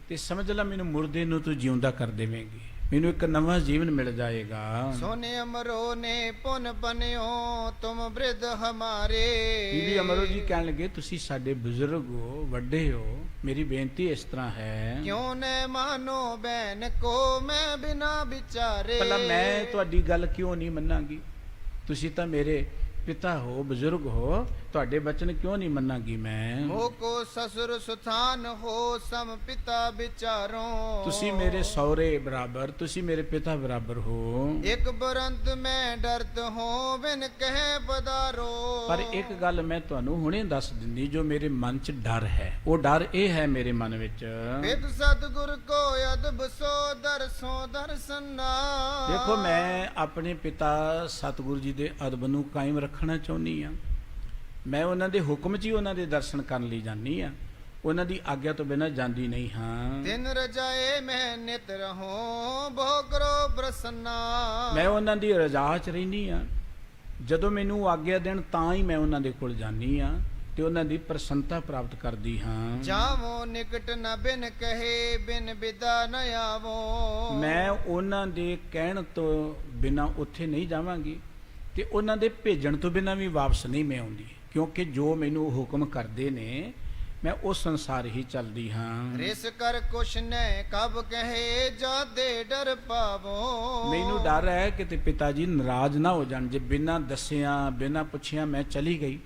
ਤੇ ਸਮਝ ਲੈ ਮੈਨੂੰ ਮੁਰਦੇ ਨੂੰ ਤੂੰ ਜਿਉਂਦਾ ਕਰ ਦੇਵੇਂਗੀ, ਮੈਨੂੰ ਇੱਕ ਨਵਾਂ ਜੀਵਨ ਮਿਲ ਜਾਏਗਾ। ਸੋਨੇ ਅਮਰੋ ਨੇ ਪੁਨ ਬਨਿਓ ਤੁਮ ਬ੍ਰਿਧ ਹਮਾਰੇ। ਬੀਬੀ ਅਮਰੋ ਜੀ ਕਹਿਣ ਲੱਗੇ ਤੁਸੀਂ ਸਾਡੇ ਬਜ਼ੁਰਗ ਹੋ, ਵੱਡੇ ਹੋ, ਮੇਰੀ ਬੇਨਤੀ ਇਸ ਤਰ੍ਹਾਂ ਹੈ, ਕਿਉਂ ਨੇ ਮਾਨੋ ਬੈਨ ਕੋ ਮੈਂ ਬਿਨਾ ਵਿਚਾਰੇ। ਭਲਾ ਮੈਂ ਤੁਹਾਡੀ ਗੱਲ ਕਿਉਂ ਨਹੀਂ ਮੰਨਾਂਗੀ? ਤੁਸੀਂ ਤਾਂ ਮੇਰੇ ਪਿਤਾ ਹੋ, ਬਜ਼ੁਰਗ ਹੋ, ਤੁਹਾਡੇ ਬਚਨ ਕਿਉਂ ਨਹੀਂ ਮੰਨਾਂਗੀ ਮੈਂ? ਮੋ ਕੋ ਸਸੁਰ ਸੁਥਾਨ ਹੋ ਸਮ ਪਿਤਾ ਵਿਚਾਰੋ। ਤੁਸੀਂ ਮੇਰੇ ਸਹੁਰੇ ਬਰਾਬਰ, ਤੁਸੀਂ ਮੇਰੇ ਪਿਤਾ ਬਰਾਬਰ ਹੋ। ਇੱਕ ਬਰੰਤ ਮੈਂ ਡਰਤ ਹੋ ਬਿਨ ਕਹਿ ਪਦਾਰੋ। ਪਰ ਇੱਕ ਗੱਲ ਮੈਂ ਤੁਹਾਨੂੰ ਹੁਣੇ ਦੱਸ ਦਿੰਦੀ, ਜੋ ਮੇਰੇ ਮਨ 'ਚ ਡਰ ਹੈ, ਉਹ ਡਰ ਇਹ ਹੈ ਮੇਰੇ ਮਨ ਵਿੱਚ, ਵਿਦ ਸਤਿਗੁਰ ਕੋ ਅਦਬ ਸੋ ਦਰਸੋ ਦਰਸਨਾ। ਦੇਖੋ ਮੈਂ ਆਪਣੇ ਪਿਤਾ ਸਤਿਗੁਰੂ ਜੀ ਦੇ ਅਦਬ ਨੂੰ ਕਾਇਮ ਰੱਖਣਾ ਚਾਹੁੰਦੀ ਹਾਂ। ਮੈਂ ਉਹਨਾਂ ਦੇ ਹੁਕਮ 'ਚ ਹੀ ਉਹਨਾਂ ਦੇ ਦਰਸ਼ਨ ਕਰਨ ਲਈ ਜਾਂਦੀ ਹਾਂ, ਉਹਨਾਂ ਦੀ ਆਗਿਆ ਤੋਂ ਬਿਨਾਂ ਜਾਂਦੀ ਨਹੀਂ ਹਾਂ। ਦਿਨ ਰਜਾਏ ਮੈਂ ਨਿਤ ਰਹੋ ਬਹੁ ਕਰੋ ਪ੍ਰਸੰਨਾ। ਮੈਂ ਉਹਨਾਂ ਦੀ ਰਜ਼ਾ 'ਚ ਰਹਿੰਦੀ ਹਾਂ, ਜਦੋਂ ਮੈਨੂੰ ਆਗਿਆ ਦੇਣ ਤਾਂ ਹੀ ਮੈਂ ਉਹਨਾਂ ਦੇ ਕੋਲ ਜਾਂਦੀ ਹਾਂ ਤੇ ਉਹਨਾਂ ਦੀ ਪ੍ਰਸੰਨਤਾ ਪ੍ਰਾਪਤ ਕਰਦੀ ਹਾਂ। ਜਾਵੋ ਨਿਕਟ ਨ ਬਿਨ ਕਹੇ ਬਿਨ ਬਿਦਾ ਨ ਆਵੋ। ਮੈਂ ਉਹਨਾਂ ਦੇ ਕਹਿਣ ਤੋਂ ਬਿਨਾਂ ਉੱਥੇ ਨਹੀਂ ਜਾਵਾਂਗੀ ਤੇ ਉਹਨਾਂ ਦੇ ਭੇਜਣ ਤੋਂ ਬਿਨਾਂ ਵੀ ਵਾਪਸ ਨਹੀਂ ਮੈਂ ਆਉਂਦੀ, ਕਿਉਂਕਿ ਜੋ ਮੈਨੂੰ ਹੁਕਮ ਕਰਦੇ ਨੇ ਮੈਂ ਉਸ ਸੰਸਾਰ ਹੀ ਚੱਲਦੀ ਹਾਂ। ਰਿਸ ਕਰ ਕੁਛ ਨੈ ਕਬ ਕਹੇ ਜਾਦੇ ਡਰ ਪਾਵੋ। ਮੈਨੂੰ ਡਰ ਹੈ ਕਿ ਤੇ ਪਿਤਾ ਜੀ ਨਾਰਾਜ਼ ਨਾ ਹੋ ਜਾਣ, ਜੇ ਬਿਨਾਂ ਦੱਸਿਆਂ ਬਿਨਾਂ ਪੁੱਛਿਆਂ ਮੈਂ ਚਲੀ ਗਈ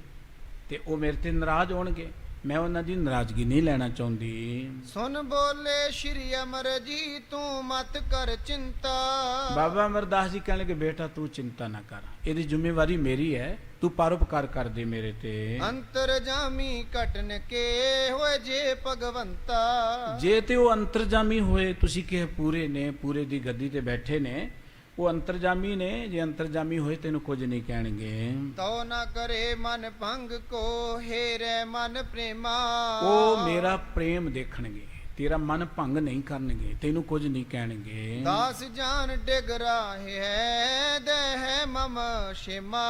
ਤੇ ਉਹ ਮੇਰੇ ਤੇ ਨਾਰਾਜ਼ ਹੋਣਗੇ, ਮੈਂ ਉਹਨਾਂ ਦੀ ਨਾਰਾਜ਼ਗੀ ਨਹੀਂ ਲੈਣਾ ਚਾਹੁੰਦੀ। ਸੁਨ ਬੋਲੇ ਸ਼੍ਰੀ ਅਮਰ ਜੀ ਤੂੰ ਮਤ ਕਰ ਚਿੰਤਾ। ਬਾਬਾ ਅਮਰਦਾਸ ਜੀ ਕਹਿਣ ਲੱਗੇ ਬੇਟਾ ਤੂੰ ਚਿੰਤਾ ਨਾ ਕਰ, ਇਹਦੀ ਜ਼ਿੰਮੇਵਾਰੀ ਮੇਰੀ ਹੈ, ਤੂੰ ਪਰਉਪਕਾਰ ਕਰ ਦੇ ਮੇਰੇ ਤੇ। ਅੰਤਰਜਾਮੀ ਘਟਨ ਕੇ ਹੋਏ ਜੇ ਭਗਵੰਤਾ। ਜੇ ਤੇ ਉਹ ਅੰਤਰਜਾਮੀ ਹੋਏ, ਤੁਸੀਂ ਕਿ ਪੂਰੇ ਨੇ, ਪੂਰੇ ਦੀ ਗੱਦੀ ਤੇ ਬੈਠੇ ਨੇ, ਉਹ ਅੰਤਰਜਾਮੀ ਨੇ, ਜੇ ਅੰਤਰਜਾਮੀ ਹੋਏ ਤੈਨੂੰ ਕੁਝ ਨਹੀਂ ਕਹਿਣਗੇ। ਤੋ ਨਾ ਕਰੇ ਮਨ ਭੰਗ ਕੋ ਹੇਰੇ ਮਨ ਪ੍ਰੇਮਾ। ਉਹ ਮੇਰਾ ਪ੍ਰੇਮ ਦੇਖਣਗੇ, ਤੇਰਾ ਮਨ ਭੰਗ ਨਹੀਂ ਕਰਨਗੇ, ਤੈਨੂੰ ਕੁਝ ਨਹੀਂ ਕਹਿਣਗੇ। ਦਾਸ ਜਾਨ ਡਿਗ ਰਾਹੇ ਹੈ ਦੇਹ ਮਮ ਸ਼ਿਮਾ।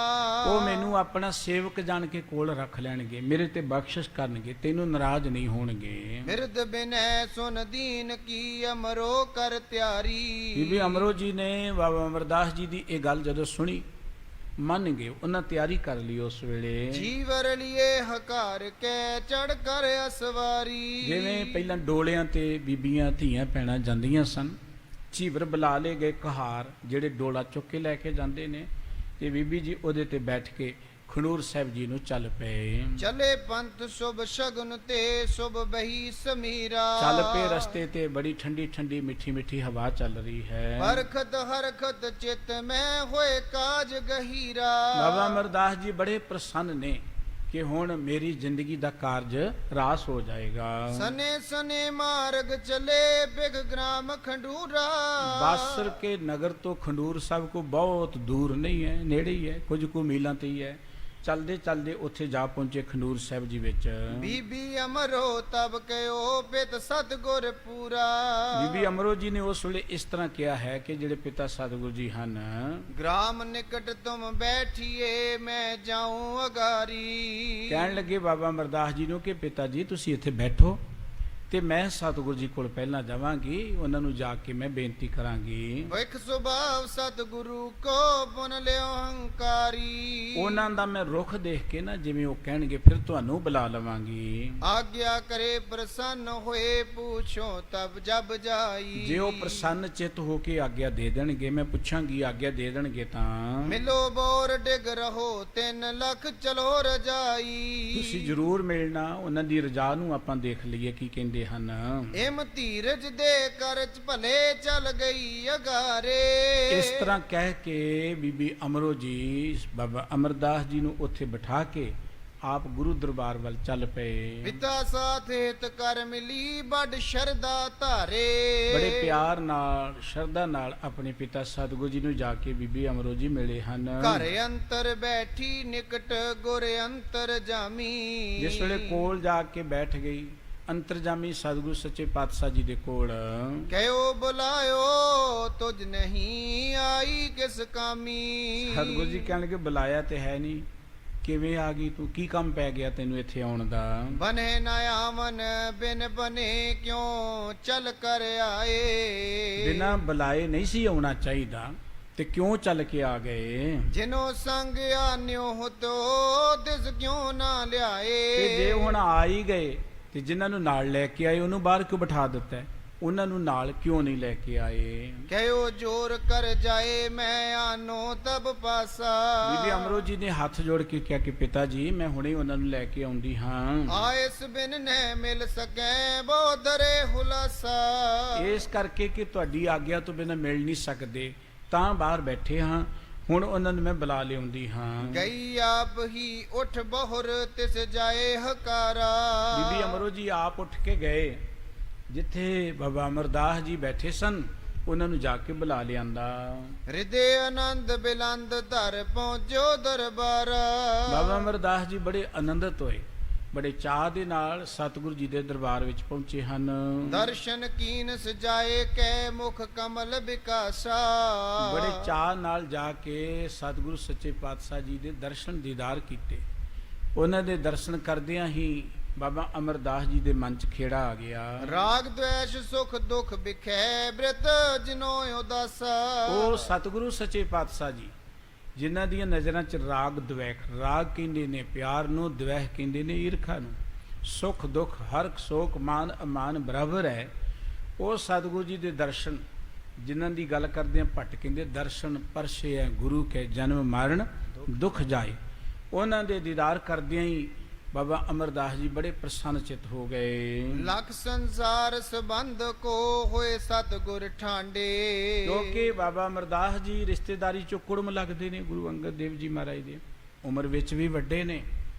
ਉਹ ਮੈਨੂੰ ਆਪਣਾ ਸੇਵਕ ਜਾਣ ਕੇ ਕੋਲ ਰੱਖ ਲੈਣਗੇ, ਮੇਰੇ ਤੇ ਬਖਸ਼ਿਸ਼ ਕਰਨਗੇ, ਤੈਨੂੰ ਨਾਰਾਜ਼ ਨਹੀਂ ਹੋਣਗੇ। ਮਿਰਦ ਬਿਨੈ ਸੁਨ ਦੀਨ ਕੀ ਅਮਰੋ ਕਰ ਤਿਆਰੀ। ਬੀਬੀ ਅਮਰੋ ਜੀ ਨੇ ਬਾਬਾ ਅਮਰਦਾਸ ਜੀ ਦੀ ਇਹ ਗੱਲ ਜਦੋਂ ਸੁਣੀ, ਮੰਨ ਗਏ, ਉਹਨਾਂ ਤਿਆਰੀ ਕਰ ਲਈ। ਉਸ ਵੇਲੇ ਜੀਵਰ ਲਿਏ ਹਕਾਰ ਕੇ ਚੜ ਕਰ ਅਸਵਾਰੀ। ਜਿਵੇਂ ਪਹਿਲਾਂ ਡੋਲਿਆਂ ਤੇ ਬੀਬੀਆਂ ਧੀਆਂ ਭੈਣਾਂ ਜਾਂਦੀਆਂ ਸਨ, ਚੀਵਰ ਬੁਲਾ ਲਏ ਗਏ ਕਹਾਰ, ਜਿਹੜੇ ਡੋਲਾ ਚੁੱਕ ਕੇ ਲੈ ਕੇ ਜਾਂਦੇ ਨੇ, ਤੇ ਬੀਬੀ ਜੀ ਉਹਦੇ ਤੇ ਬੈਠ ਕੇ ਖਨੂਰ ਸਾਹਿਬ ਜੀ ਨੂੰ ਚੱਲ ਪਏ। ਚਲੇ ਪੰਥ ਸੁਭ ਸ਼ਗਨ ਤੇ ਸੁਭ ਬਹੀ ਸਮੀਰਾ। ਚੱਲ ਪਏ ਰਸਤੇ ਤੇ, ਬੜੀ ਠੰਡੀ ਠੰਡੀ ਮਿੱਠੀ ਮਿੱਠੀ ਹਵਾ ਚੱਲ ਰਹੀ ਹੈ। ਹਰਖਤ ਹਰਖਤ ਚਿਤ ਮੈਂ ਹੋਏ ਕਾਜ ਗਹੀਰਾ। ਬਾਬਾ ਅਮਰਦਾਸ ਜੀ ਬੜੇ ਪ੍ਰਸੰਨ ਨੇ ਕਿ ਹੁਣ ਮੇਰੀ ਜ਼ਿੰਦਗੀ ਦਾ ਕਾਰਜ ਰਾਸ ਹੋ ਜਾਏਗਾ। ਸਨੇ ਸਨੇ ਮਾਰਗ ਚਲੇ ਬਿਗ ਗ੍ਰਾਮ ਖੰਡੂਰਾ। ਬਾਸਰ ਕੇ ਨਗਰ ਤੋਂ ਖੰਡੂਰ ਸਾਹਿਬ ਕੋ ਬਹੁਤ ਦੂਰ ਨਹੀਂ ਹੈ, ਨੇੜੇ ਹੀ ਹੈ, ਕੁਝ ਕੁ ਮੀਲਾਂ ਤੇ ਹੀ ਹੈ। ਚਲਦੇ ਚਲਦੇ ਉੱਥੇ ਜਾ ਪਹੁੰਚੇ ਖੰਡੂਰ ਸਾਹਿਬ ਜੀ ਵਿੱਚ। ਬੀਬੀ ਅਮਰੋ ਤਬ ਕਹਿਓ ਪਿਤ ਸਤਗੁਰ ਪੂਰਾ। ਬੀਬੀ ਅਮਰੋ ਜੀ ਨੇ ਉਸ ਵੇਲੇ ਇਸ ਤਰ੍ਹਾਂ ਕਿਹਾ ਹੈ ਕਿ ਜਿਹੜੇ ਪਿਤਾ ਸਤਿਗੁਰੂ ਜੀ ਹਨ, ਗ੍ਰਾਮ ਨਿਕਟ ਤੁਮ ਬੈਠੀਏ ਮੈਂ ਜਾਉ ਅਗਾਰੀ। ਕਹਿਣ ਲੱਗੇ ਬਾਬਾ ਅਮਰਦਾਸ ਜੀ ਨੂੰ ਕਿ ਪਿਤਾ ਜੀ ਤੁਸੀਂ ਇੱਥੇ ਬੈਠੋ ਤੇ ਮੈਂ ਸਤਿਗੁਰੂ ਜੀ ਕੋਲ ਪਹਿਲਾਂ ਜਾਵਾਂਗੀ, ਉਹਨਾਂ ਨੂੰ ਜਾ ਕੇ ਮੈਂ ਬੇਨਤੀ ਕਰਾਂਗੀ। ਵਿਖ ਸੁਭਾਵ ਸਤਿਗੁਰੂ ਕੋ ਪੁਨ ਲਿਓ ਹੰਕਾਰੀ। ਉਹਨਾਂ ਦਾ ਮੈਂ ਰੁਖ ਦੇਖ ਕੇ ਨਾ, ਜਿਵੇਂ ਉਹ ਕਹਿਣਗੇ ਫਿਰ ਤੁਹਾਨੂੰ ਬੁਲਾ ਲਵਾਂਗੀ। ਆਗਿਆ ਕਰੇ ਪ੍ਰਸੰਨ ਹੋਏ ਪੁੱਛੋ ਤਬ ਜਬ ਜਾਈ। ਜੇ ਉਹ ਪ੍ਰਸੰਨ ਚਿਤ ਹੋ ਕੇ ਆਗਿਆ ਦੇ ਦੇਣਗੇ, ਮੈਂ ਪੁੱਛਾਂਗੀ, ਆਗਿਆ ਦੇ ਦੇਣਗੇ ਤਾਂ ਮਿਲੋ ਬੋਰ ਡਿਗ ਰਹੋ 3 ਲੱਖ ਚਲੋ ਰਜਾਈ। ਤੁਸੀਂ ਜ਼ਰੂਰ ਮਿਲਣਾ। ਉਹਨਾਂ ਦੀ ਰਜਾ ਨੂੰ ਆਪਾਂ ਦੇਖ ਲਈਏ ਕੀ ਕਹਿੰਦੇ ਹਨ। ਇਮ ਧੀਰਜ ਦੇ ਕਰਚ ਭਲੇ ਚੱਲ ਗਈ ਅਗਾਰੇ। ਇਸ ਤਰ੍ਹਾਂ ਕਹਿ ਕੇ ਬੀਬੀ ਅਮਰੋ ਜੀ ਬਾਬਾ ਅਮਰਦਾਸ ਜੀ ਨੂੰ ਉੱਥੇ ਬਿਠਾ ਕੇ ਆਪ ਗੁਰੂ ਦਰਬਾਰ ਵੱਲ ਚੱਲ ਪਏ। ਪਿਤਾ ਸਾਥ ਹਿਤ ਕਰ ਮਿਲੀ ਬੜ ਸ਼ਰਦਾ ਧਾਰੇ। ਬੜੇ ਪਿਆਰ ਨਾਲ ਸ਼ਰਧਾ ਨਾਲ ਆਪਣੇ ਪਿਤਾ ਸਤਿਗੁਰੂ ਜੀ ਨੂੰ ਜਾ ਕੇ ਬੀਬੀ ਅਮਰੋ ਜੀ ਮਿਲੇ ਹਨ। ਘਰ ਅੰਤਰ ਬੈਠੀ ਨਿਕਟ ਗੁਰ ਅੰਤਰ ਜਾਮੀ। ਜਿਸ ਵੇਲੇ ਕੋਲ ਜਾ ਕੇ ਬੈਠ ਗਈ ਅੰਤਰਜਾਮੀ ਸਤਿਗੁਰੂ ਸੱਚੇ ਪਾਤਸ਼ਾਹ ਜੀ ਦੇ ਕੋਲ, ਕਹਿਓ ਬੁਲਾਇਓ ਤੁਝ ਨਹੀਂ ਆਈ ਕਿਸ ਕਾਮੀ। ਸਤਿਗੁਰੂ ਜੀ ਕਹਿਣਗੇ ਬੁਲਾਇਆ ਤੇ ਹੈ ਨਹੀਂ, ਕਿਵੇਂ ਆ ਗਈ ਤੂੰ, ਕੀ ਕੰਮ ਪੈ ਗਿਆ ਤੈਨੂੰ ਇੱਥੇ ਆਉਣ ਦਾ। ਬਨੇ ਨਾ ਆਵਨ ਬਿਨ ਬਨੇ ਕਿਉਂ ਚੱਲ ਕਰ ਆਏ। ਬਿਨਾਂ ਬੁਲਾਏ ਨਹੀਂ ਸੀ ਆਉਣਾ ਚਾਹੀਦਾ, ਤੇ ਕਿਉਂ ਚੱਲ ਕੇ ਆ ਗਏ। ਜਿਨੋ ਸੰਗ ਆਨਿਓ ਤੋ ਦਿਸ ਕਿਉਂ ਨਾ ਲਿਆਏ। ਤੇ ਜੇ ਹੁਣ ਆ ਹੀ ਗਏ ਤੇ ਜਿਨ੍ਹਾਂ ਨੂੰ ਨਾਲ ਲੈ ਕੇ ਆਏ ਉਹਨੂੰ ਬਾਹਰ ਕਿਉਂ ਬਿਠਾ ਦਿੱਤਾ, ਉਹਨਾਂ ਨੂੰ ਨਾਲ ਕਿਉਂ ਨਹੀਂ ਲੈ ਕੇ ਆਏ। ਕਹਿਓ ਜੋਰ ਕਰ ਜਾਏ ਮੈਂ ਆਨੋ ਤਬ ਪਾਸਾ। ਬੀਬੀ ਅਮਰੋ ਜੀ ਨੇ ਹੱਥ ਜੋੜ ਕੇ ਕਿਹਾ ਕਿ ਪਿਤਾ ਜੀ ਮੈਂ ਹੁਣੇ ਉਹਨਾਂ ਨੂੰ ਲੈ ਕੇ ਆਉਂਦੀ ਹਾਂ। ਆਇਸ ਬਿਨ ਨੇ ਮਿਲ ਸਕੈ ਬੋਧਰੇ ਹੁਲਾਸਾ। ਇਸ ਕਰਕੇ ਕਿ ਤੁਹਾਡੀ ਆਗਿਆ ਤੋਂ ਬਿਨਾਂ ਮਿਲ ਨਹੀਂ ਸਕਦੇ ਤਾਂ ਬਾਹਰ ਬੈਠੇ ਹਾਂ, ਹੁਣ ਉਹਨਾਂ ਨੂੰ ਮੈਂ ਬੁਲਾ ਲਿਆਉਂਦੀ ਹਾਂ। ਗਈ ਆਪ ਹੀ ਉਠ ਬਹੁਰ ਤਿਸ ਜਾਏ ਹਕਾਰਾ। ਬੀਬੀ ਅਮਰੋ ਜੀ ਆਪ ਉੱਠ ਕੇ ਗਏ, ਜਿੱਥੇ ਬਾਬਾ ਅਮਰਦਾਸ ਜੀ ਬੈਠੇ ਸਨ ਉਹਨਾਂ ਨੂੰ ਜਾ ਕੇ ਬੁਲਾ ਲਿਆਂਦਾ। ਹਿਰਦੇ ਆਨੰਦ ਬਿਲੰਦ ਧਰ ਪਹੁੰਚੋ ਦਰਬਾਰ। ਬਾਬਾ ਅਮਰਦਾਸ ਜੀ ਬੜੇ ਆਨੰਦਿਤ ਹੋਏ, ਬੜੇ ਚਾਅ ਦੇ ਨਾਲ ਸਤਿਗੁਰੂ ਜੀ ਦੇ ਦਰਬਾਰ ਵਿੱਚ ਪਹੁੰਚੇ ਹਨ। ਦਰਸ਼ਨ ਕੀਨ ਸਜਾਏ ਕੈ ਮੁਖ ਕਮਲ ਵਿਕਾਸਾ। ਬੜੇ ਚਾਅ ਨਾਲ ਜਾ ਕੇ ਸਤਿਗੁਰੂ ਸੱਚੇ ਪਾਤਸ਼ਾਹ ਜੀ ਦੇ ਦਰਸ਼ਨ ਦੀਦਾਰ ਕੀਤੇ। ਉਹਨਾਂ ਦੇ ਦਰਸ਼ਨ ਕਰਦਿਆਂ ਹੀ ਬਾਬਾ ਅਮਰਦਾਸ ਜੀ ਦੇ ਮਨ 'ਚ ਖੇੜਾ ਆ ਗਿਆ। ਰਾਗ ਦ્વੈਸ਼ ਸੁਖ ਦੁਖ ਵਿਖੈ ਬ੍ਰਿਤ ਜਿਨੋ ਉਦਾਸਾ। ਉਹ ਸਤਿਗੁਰੂ ਸੱਚੇ ਪਾਤਸ਼ਾਹ ਜੀ ਜਿਨ੍ਹਾਂ ਦੀਆਂ ਨਜ਼ਰਾਂ 'ਚ ਰਾਗ ਦ્વੈਖ, ਰਾਗ ਕਹਿੰਦੇ ਨੇ ਪਿਆਰ ਨੂੰ, ਦ્વੈਖ ਕਹਿੰਦੇ ਨੇ ਈਰਖਾ ਨੂੰ। ਸੁਖ ਦੁਖ ਹਰਖ ਸੋਖ ਮਾਨ ਅਮਾਨ ਬਰਾਬਰ ਹੈ। ਉਹ ਸਤਿਗੁਰੂ ਜੀ ਦੇ ਦਰਸ਼ਨ ਜਿਨ੍ਹਾਂ ਦੀ ਗੱਲ ਕਰਦੇ ਆ, ਭੱਟ ਕਹਿੰਦੇ ਦਰਸ਼ਨ ਪਰਸ਼ੇ ਹੈ ਗੁਰੂ ਕੇ ਜਨਮ ਮਾਰਨ ਦੁਖ ਜਾਏ। ਉਹਨਾਂ ਦੇ ਦੀਦਾਰ ਕਰਦਿਆਂ ਹੀ ਬਾਬਾ ਅਮਰਦਾਸ ਜੀ ਬੜੇ ਪ੍ਰਸੰਨ ਚਿਤ ਹੋ ਗਏ। ਲਖ ਸੰਸਾਰ ਸੰਬੰਧ ਕੋ ਹੋਏ ਸਤਿਗੁਰ ਠਾਂਡੇ। ਕਿਉਂਕਿ ਬਾਬਾ ਅਮਰਦਾਸ ਜੀ ਰਿਸ਼ਤੇਦਾਰੀ ਚੋਂ ਕੁੜਮ ਲੱਗਦੇ ਨੇ ਗੁਰੂ ਅੰਗਦ ਦੇਵ ਜੀ ਮਹਾਰਾਜ ਦੇ। ਉਮਰ ਵਿੱਚ ਵੀ ਵੱਡੇ ਨੇ,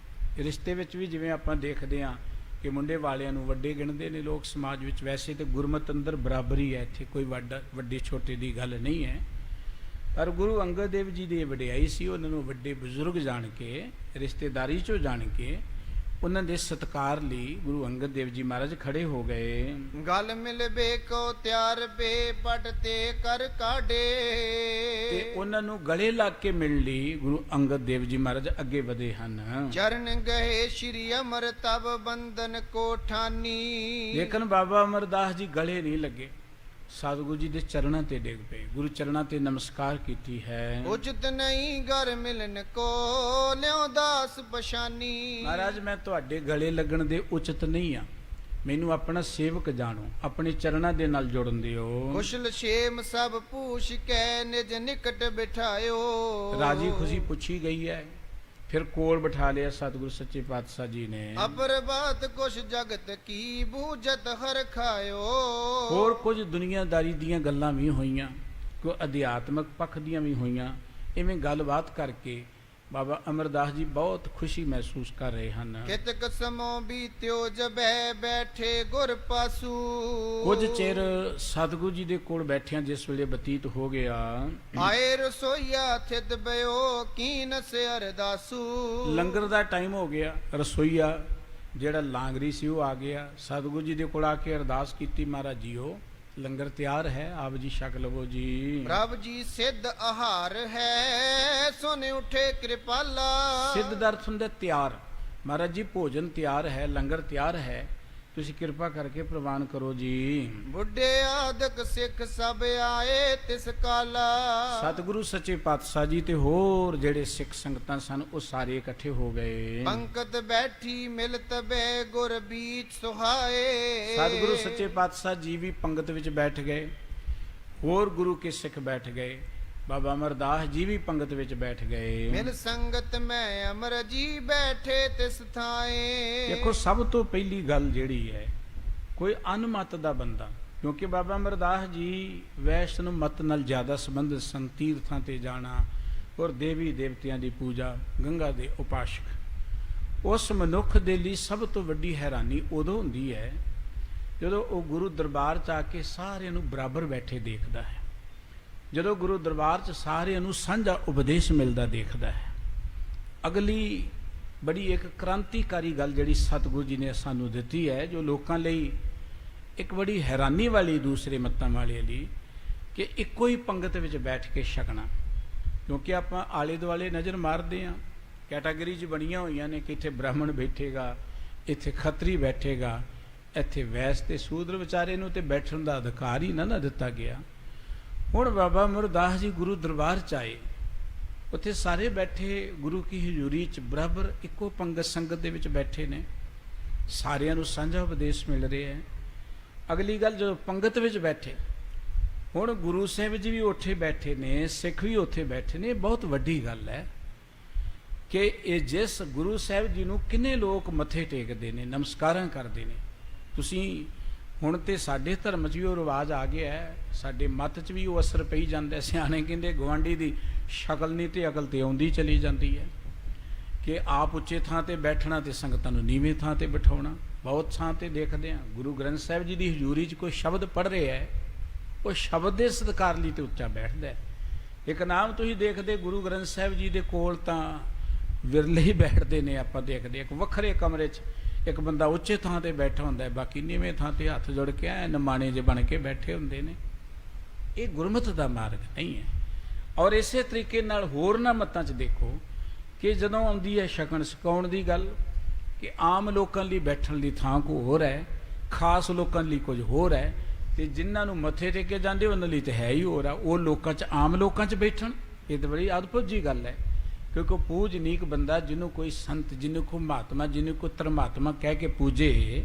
ਰਿਸ਼ਤੇ ਵਿੱਚ ਵੀ ਜਿਵੇਂ ਆਪਾਂ ਦੇਖਦੇ ਹਾਂ ਕਿ ਮੁੰਡੇ ਵਾਲਿਆਂ ਨੂੰ ਵੱਡੇ ਗਿਣਦੇ ਨੇ ਲੋਕ ਸਮਾਜ ਵਿੱਚ। ਵੈਸੇ ਤੇ ਗੁਰਮਤਿ ਅੰਦਰ ਬਰਾਬਰੀ ਹੈ, ਇੱਥੇ ਕੋਈ ਵੱਡੇ ਛੋਟੇ ਦੀ ਗੱਲ ਨਹੀਂ ਹੈ। ਪਰ ਗੁਰੂ ਅੰਗਦ ਦੇਵ ਜੀ ਦੀ ਵਡਿਆਈ ਸੀ, ਉਹਨਾਂ ਨੂੰ ਵੱਡੇ ਬਜ਼ੁਰਗ ਜਾਣ ਕੇ, ਰਿਸ਼ਤੇਦਾਰੀ ਚੋਂ ਜਾਣ ਕੇ ਉਹਨਾਂ ਦੇ ਸਤਿਕਾਰ ਲਈ ਗੁਰੂ ਅੰਗਦ ਦੇਵ ਜੀ ਮਹਾਰਾਜ ਖੜੇ ਹੋ ਗਏ। ਗਲ ਮਿਲ ਬੇਕੋ ਤਿਆਰ ਬੇ ਪਟ ਤੇ ਕਰ ਕਾਢੇ। ਤੇ ਉਹਨਾਂ ਨੂੰ ਗਲੇ ਲੱਗ ਕੇ ਮਿਲਣ ਲਈ ਗੁਰੂ ਅੰਗਦ ਦੇਵ ਜੀ ਮਹਾਰਾਜ ਅੱਗੇ ਵਧੇ ਹਨ। ਚਰਨ ਗਏ ਸ਼੍ਰੀ ਅਮਰ ਤਬ ਬੰਧਨ ਕੋ ਠਾਨੀ। ਲੇਕਿਨ ਬਾਬਾ ਅਮਰਦਾਸ ਜੀ ਗਲੇ ਨਹੀਂ ਲੱਗੇ, ਸਤਿਗੁਰੂ ਜੀ ਦੇ ਚਰਨਾਂ ਤੇ ਡਿੱਗ ਪਏ, ਗੁਰੂ ਚਰਨਾਂ ਤੇ ਨਮਸਕਾਰ ਕੀਤੀ ਹੈ। ਉਚਿਤ ਨਹੀਂ ਘਰ ਮਿਲਨ ਕੋ ਲਿਓ ਦਾਸ ਪਛਾਨੀ। ਮਹਾਰਾਜ ਮੈਂ ਤੁਹਾਡੇ ਗਲੇ ਲੱਗਣ ਦੇ ਉਚਿਤ ਨਹੀਂ ਆ, ਮੈਨੂੰ ਆਪਣਾ ਸੇਵਕ ਜਾਣੋ, ਆਪਣੇ ਚਰਨਾਂ ਦੇ ਨਾਲ ਜੁੜਨ ਦਿਓ। ਕੁਸ਼ਲ ਛੇਮ ਸਭ ਪੂਛ ਕੇ ਨਿਜ ਨਿਕਟ ਬਿਠਾਇਓ। ਰਾਜੀ ਖੁਸ਼ੀ ਪੁੱਛੀ ਗਈ ਹੈ, ਫਿਰ ਕੋਲ ਬਿਠਾ ਲਿਆ ਸਤਿਗੁਰੂ ਸੱਚੇ ਪਾਤਸ਼ਾਹ ਜੀ ਨੇ। ਅਪਰ ਬਾਤ ਕੁਛ ਜਗਤ ਕੀ ਬੂਝਤ ਹਰ ਖਾਇਓ। ਹੋਰ ਕੁਝ ਦੁਨੀਆਦਾਰੀ ਦੀਆਂ ਗੱਲਾਂ ਵੀ ਹੋਈਆਂ, ਕੋਈ ਅਧਿਆਤਮਕ ਪੱਖ ਦੀਆਂ ਵੀ ਹੋਈਆਂ। ਇਵੇਂ ਗੱਲਬਾਤ ਕਰਕੇ ਬਾਬਾ ਅਮਰਦਾਸ ਜੀ ਬਹੁਤ ਖੁਸ਼ੀ ਮਹਿਸੂਸ ਕਰ ਰਹੇ ਹਨ। ਕਿਤਕ ਸਮੋ ਬੀਤਿਓ ਜਬੈ ਬੈਠੇ ਗੁਰ ਪਾਸੂ। ਕੁਝ ਚਿਰ ਸਤਿਗੁਰੂ ਜੀ ਦੇ ਕੋਲ ਬੈਠਿਆਂ ਜਿਸ ਵੇਲੇ ਬਤੀਤ ਹੋ ਗਿਆ, ਆਏ ਰਸੋਈਆ ਥਿਤ ਬਿਓ ਕੀਨ ਸੇ ਅਰਦਾਸੂ। ਲੰਗਰ ਦਾ ਟਾਈਮ ਹੋ ਗਿਆ, ਰਸੋਈਆ ਜਿਹੜਾ ਲਾਂਗਰੀ ਸੀ ਉਹ ਆ ਗਿਆ, ਸਤਿਗੁਰੂ ਜੀ ਦੇ ਕੋਲ ਆ ਕੇ ਅਰਦਾਸ ਕੀਤੀ, ਮਹਾਰਾਜ ਜੀਓ ਲੰਗਰ ਤਿਆਰ ਹੈ, ਆਪ ਜੀ ਛਕ ਲਵੋ ਜੀ। ਪ੍ਰਭ ਜੀ ਸਿੱਧ ਆਹਾਰ ਹੈ ਸੁਨ ਉਠੇ ਕਿਰਪਾਲਾ। ਸਿੱਧ ਦਾ ਅਰਥ ਹੁੰਦਾ ਤਿਆਰ। ਮਹਾਰਾਜ ਜੀ ਭੋਜਨ ਤਿਆਰ ਹੈ, ਲੰਗਰ ਤਿਆਰ ਹੈ, ਤੁਸੀਂ ਕਿਰਪਾ ਕਰਕੇ ਪ੍ਰਵਾਨ ਕਰੋ ਜੀ। ਬੁੱਢੇ ਆਦਿਕ ਸਿੱਖ ਸਭ ਆਏ ਤਿਸ ਕਾਲਾ। ਸਤਿਗੁਰੂ ਸੱਚੇ ਪਾਤਸ਼ਾਹ ਜੀ ਤੇ ਹੋਰ ਜਿਹੜੇ ਸਿੱਖ ਸੰਗਤਾਂ ਸਨ ਉਹ ਸਾਰੇ ਇਕੱਠੇ ਹੋ ਗਏ। ਪੰਕਤ ਬੈਠੀ ਮਿਲ ਤਬੇ ਗੁਰ ਬੀਚ ਸੁਹਾਏ। ਸਤਿਗੁਰੂ ਸੱਚੇ ਪਾਤਸ਼ਾਹ ਜੀ ਵੀ ਪੰਗਤ ਵਿੱਚ ਬੈਠ ਗਏ, ਹੋਰ ਗੁਰੂ ਕੇ ਸਿੱਖ ਬੈਠ ਗਏ, ਬਾਬਾ ਅਮਰਦਾਸ ਜੀ ਵੀ ਪੰਗਤ ਵਿੱਚ ਬੈਠ ਗਏ। ਮਿਲ ਸੰਗਤ ਮੈਂ ਅਮਰ ਜੀ ਬੈਠੇ ਤਿਸ ਥਾਏ। ਦੇਖੋ ਸਭ ਤੋਂ ਪਹਿਲੀ ਗੱਲ ਜਿਹੜੀ ਹੈ, ਕੋਈ ਅਨਮਤ ਦਾ ਬੰਦਾ, ਕਿਉਂਕਿ ਬਾਬਾ ਅਮਰਦਾਸ ਜੀ ਵੈਸ਼ਨਵ ਮਤ ਨਾਲ ਜ਼ਿਆਦਾ ਸੰਬੰਧਿਤ ਸਨ, ਤੀਰਥਾਂ ਤੇ ਜਾਣਾ ਔਰ ਦੇਵੀ ਦੇਵਤਿਆਂ ਦੀ ਪੂਜਾ, ਗੰਗਾ ਦੇ ਉਪਾਸ਼ਕ। ਉਸ ਮਨੁੱਖ ਦੇ ਲਈ ਸਭ ਤੋਂ ਵੱਡੀ ਹੈਰਾਨੀ ਉਦੋਂ ਹੁੰਦੀ ਹੈ ਜਦੋਂ ਉਹ ਗੁਰੂ ਦਰਬਾਰ 'ਚ ਆ ਕੇ ਸਾਰਿਆਂ ਨੂੰ ਬਰਾਬਰ ਬੈਠੇ ਦੇਖਦਾ ਹੈ, ਜਦੋਂ ਗੁਰੂ ਦਰਬਾਰ 'ਚ ਸਾਰਿਆਂ ਨੂੰ ਸਾਂਝਾ ਉਪਦੇਸ਼ ਮਿਲਦਾ ਦੇਖਦਾ ਹੈ। ਅਗਲੀ ਬੜੀ ਇੱਕ ਕ੍ਰਾਂਤੀਕਾਰੀ ਗੱਲ ਜਿਹੜੀ ਸਤਿਗੁਰੂ ਜੀ ਨੇ ਸਾਨੂੰ ਦਿੱਤੀ ਹੈ, ਜੋ ਲੋਕਾਂ ਲਈ ਇੱਕ ਬੜੀ ਹੈਰਾਨੀ ਵਾਲੀ, ਦੂਸਰੇ ਮੱਤਾਂ ਵਾਲੇ ਲਈ, ਕਿ ਇੱਕੋ ਹੀ ਪੰਗਤ ਵਿੱਚ ਬੈਠ ਕੇ ਛਕਣਾ। ਕਿਉਂਕਿ ਆਪਾਂ ਆਲੇ ਦੁਆਲੇ ਨਜ਼ਰ ਮਾਰਦੇ ਹਾਂ, ਕੈਟਾਗਰੀ 'ਚ ਬਣੀਆਂ ਹੋਈਆਂ ਨੇ ਕਿ ਇੱਥੇ ਬ੍ਰਾਹਮਣ ਬੈਠੇਗਾ, ਇੱਥੇ ਖੱਤਰੀ ਬੈਠੇਗਾ, ਇੱਥੇ ਵੈਸ ਤੇ ਸ਼ੂਦਰ ਵਿਚਾਰੇ ਨੂੰ ਤੇ ਬੈਠਣ ਦਾ ਅਧਿਕਾਰ ਹੀ ਨਾ ਦਿੱਤਾ ਗਿਆ। ਹੁਣ ਬਾਬਾ ਅਮਰਦਾਸ ਜੀ ਗੁਰੂ ਦਰਬਾਰ 'ਚ ਆਏ, ਉੱਥੇ ਸਾਰੇ ਬੈਠੇ ਗੁਰੂ ਕੀ ਹਜ਼ੂਰੀ 'ਚ ਬਰਾਬਰ ਇੱਕੋ ਪੰਗਤ ਸੰਗਤ ਦੇ ਵਿੱਚ ਬੈਠੇ ਨੇ, ਸਾਰਿਆਂ ਨੂੰ ਸਾਂਝਾ ਉਪਦੇਸ਼ ਮਿਲ ਰਿਹਾ ਹੈ। ਅਗਲੀ ਗੱਲ, ਜਦੋਂ ਪੰਗਤ ਵਿੱਚ ਬੈਠੇ, ਹੁਣ ਗੁਰੂ ਸਾਹਿਬ ਜੀ ਵੀ ਉੱਥੇ ਬੈਠੇ ਨੇ, ਸਿੱਖ ਵੀ ਉੱਥੇ ਬੈਠੇ ਨੇ। ਇਹ ਬਹੁਤ ਵੱਡੀ ਗੱਲ ਹੈ ਕਿ ਇਹ ਜਿਸ ਗੁਰੂ ਸਾਹਿਬ ਜੀ ਨੂੰ ਕਿੰਨੇ ਲੋਕ ਮੱਥੇ ਟੇਕਦੇ ਨੇ, ਨਮਸਕਾਰਾਂ ਕਰਦੇ ਨੇ। ਤੁਸੀਂ ਹੁਣ ਤੇ ਸਾਡੇ ਧਰਮ 'ਚ ਵੀ ਉਹ ਰਿਵਾਜ ਆ ਗਿਆ ਹੈ, ਸਾਡੇ ਮੱਤ 'ਚ ਵੀ ਉਹ ਅਸਰ ਪਈ ਜਾਂਦਾ। ਸਿਆਣੇ ਕਹਿੰਦੇ ਗੁਆਂਢੀ ਦੀ ਸ਼ਕਲ ਨਹੀਂ ਤੇ ਅਕਲ ਤੇ ਆਉਂਦੀ ਚਲੀ ਜਾਂਦੀ ਹੈ, ਕਿ ਆਪ ਉੱਚੇ ਥਾਂ ਤੇ ਬੈਠਣਾ ਤੇ ਸੰਗਤਾਂ ਨੂੰ ਨੀਵੇਂ ਥਾਂ ਤੇ ਬਿਠਾਉਣਾ। ਬਹੁਤ ਥਾਂ ਤੇ ਦੇਖਦੇ ਹਾਂ ਗੁਰੂ ਗ੍ਰੰਥ ਸਾਹਿਬ ਜੀ ਦੀ ਹਜ਼ੂਰੀ 'ਚ ਕੋਈ ਸ਼ਬਦ ਪੜ੍ਹ ਰਿਹਾ ਹੈ, ਉਹ ਸ਼ਬਦ ਦੇ ਸਤਿਕਾਰ ਲਈ ਤੇ ਉੱਚਾ ਬੈਠਦਾ ਹੈ। ਇੱਕ ਨਾਮ ਤੁਸੀਂ ਦੇਖਦੇ ਗੁਰੂ ਗ੍ਰੰਥ ਸਾਹਿਬ ਜੀ ਦੇ ਕੋਲ ਤਾਂ ਵਿਰਲੇ ਹੀ ਬੈਠਦੇ ਨੇ, ਆਪਾਂ ਦੇਖਦੇ ਇੱਕ ਵੱਖਰੇ ਕਮਰੇ 'ਚ ਇੱਕ ਬੰਦਾ ਉੱਚੇ ਥਾਂ ਤੇ ਬੈਠਾ ਹੁੰਦਾ ਹੈ, ਬਾਕੀ ਨੀਵੇਂ ਥਾਂ ਤੇ ਹੱਥ ਜੋੜ ਕੇ ਐ ਨਮਾਣੇ ਜੇ ਬਣ ਕੇ ਬੈਠੇ ਹੁੰਦੇ ਨੇ। ਇਹ ਗੁਰਮਤਿ ਦਾ ਮਾਰਗ ਨਹੀਂ ਹੈ। ਔਰ ਇਸੇ ਤਰੀਕੇ ਨਾਲ ਹੋਰਨਾਂ ਮੱਤਾਂ 'ਚ ਦੇਖੋ ਕਿ ਜਦੋਂ ਆਉਂਦੀ ਹੈ ਛਕਣ ਛਕਾਉਣ ਦੀ ਗੱਲ, ਕਿ ਆਮ ਲੋਕਾਂ ਲਈ ਬੈਠਣ ਦੀ ਥਾਂ ਕੋ ਹੋਰ ਹੈ, ਖਾਸ ਲੋਕਾਂ ਲਈ ਕੁਝ ਹੋਰ ਹੈ, ਤੇ ਜਿਨ੍ਹਾਂ ਨੂੰ ਮੱਥੇ ਟੇਕੇ ਜਾਂਦੇ ਉਹਨਾਂ ਲਈ ਤਾਂ ਹੈ ਹੀ ਹੋਰ ਆ। ਉਹ ਲੋਕਾਂ 'ਚ ਆਮ ਲੋਕਾਂ 'ਚ ਬੈਠਣ, ਇਹ ਤਾਂ ਬੜੀ ਅਦਭੁਤ ਜੀ ਗੱਲ ਹੈ। ਕਿਉਂਕਿ ਪੂਜਨੀਕ ਬੰਦਾ, ਜਿਹਨੂੰ ਕੋਈ ਸੰਤ, ਜਿਹਨੂੰ ਕੋਈ ਮਹਾਤਮਾ, ਜਿਹਨੂੰ ਕੋਈ ਧਰਮਾਤਮਾ ਕਹਿ ਕੇ ਪੂਜੇ,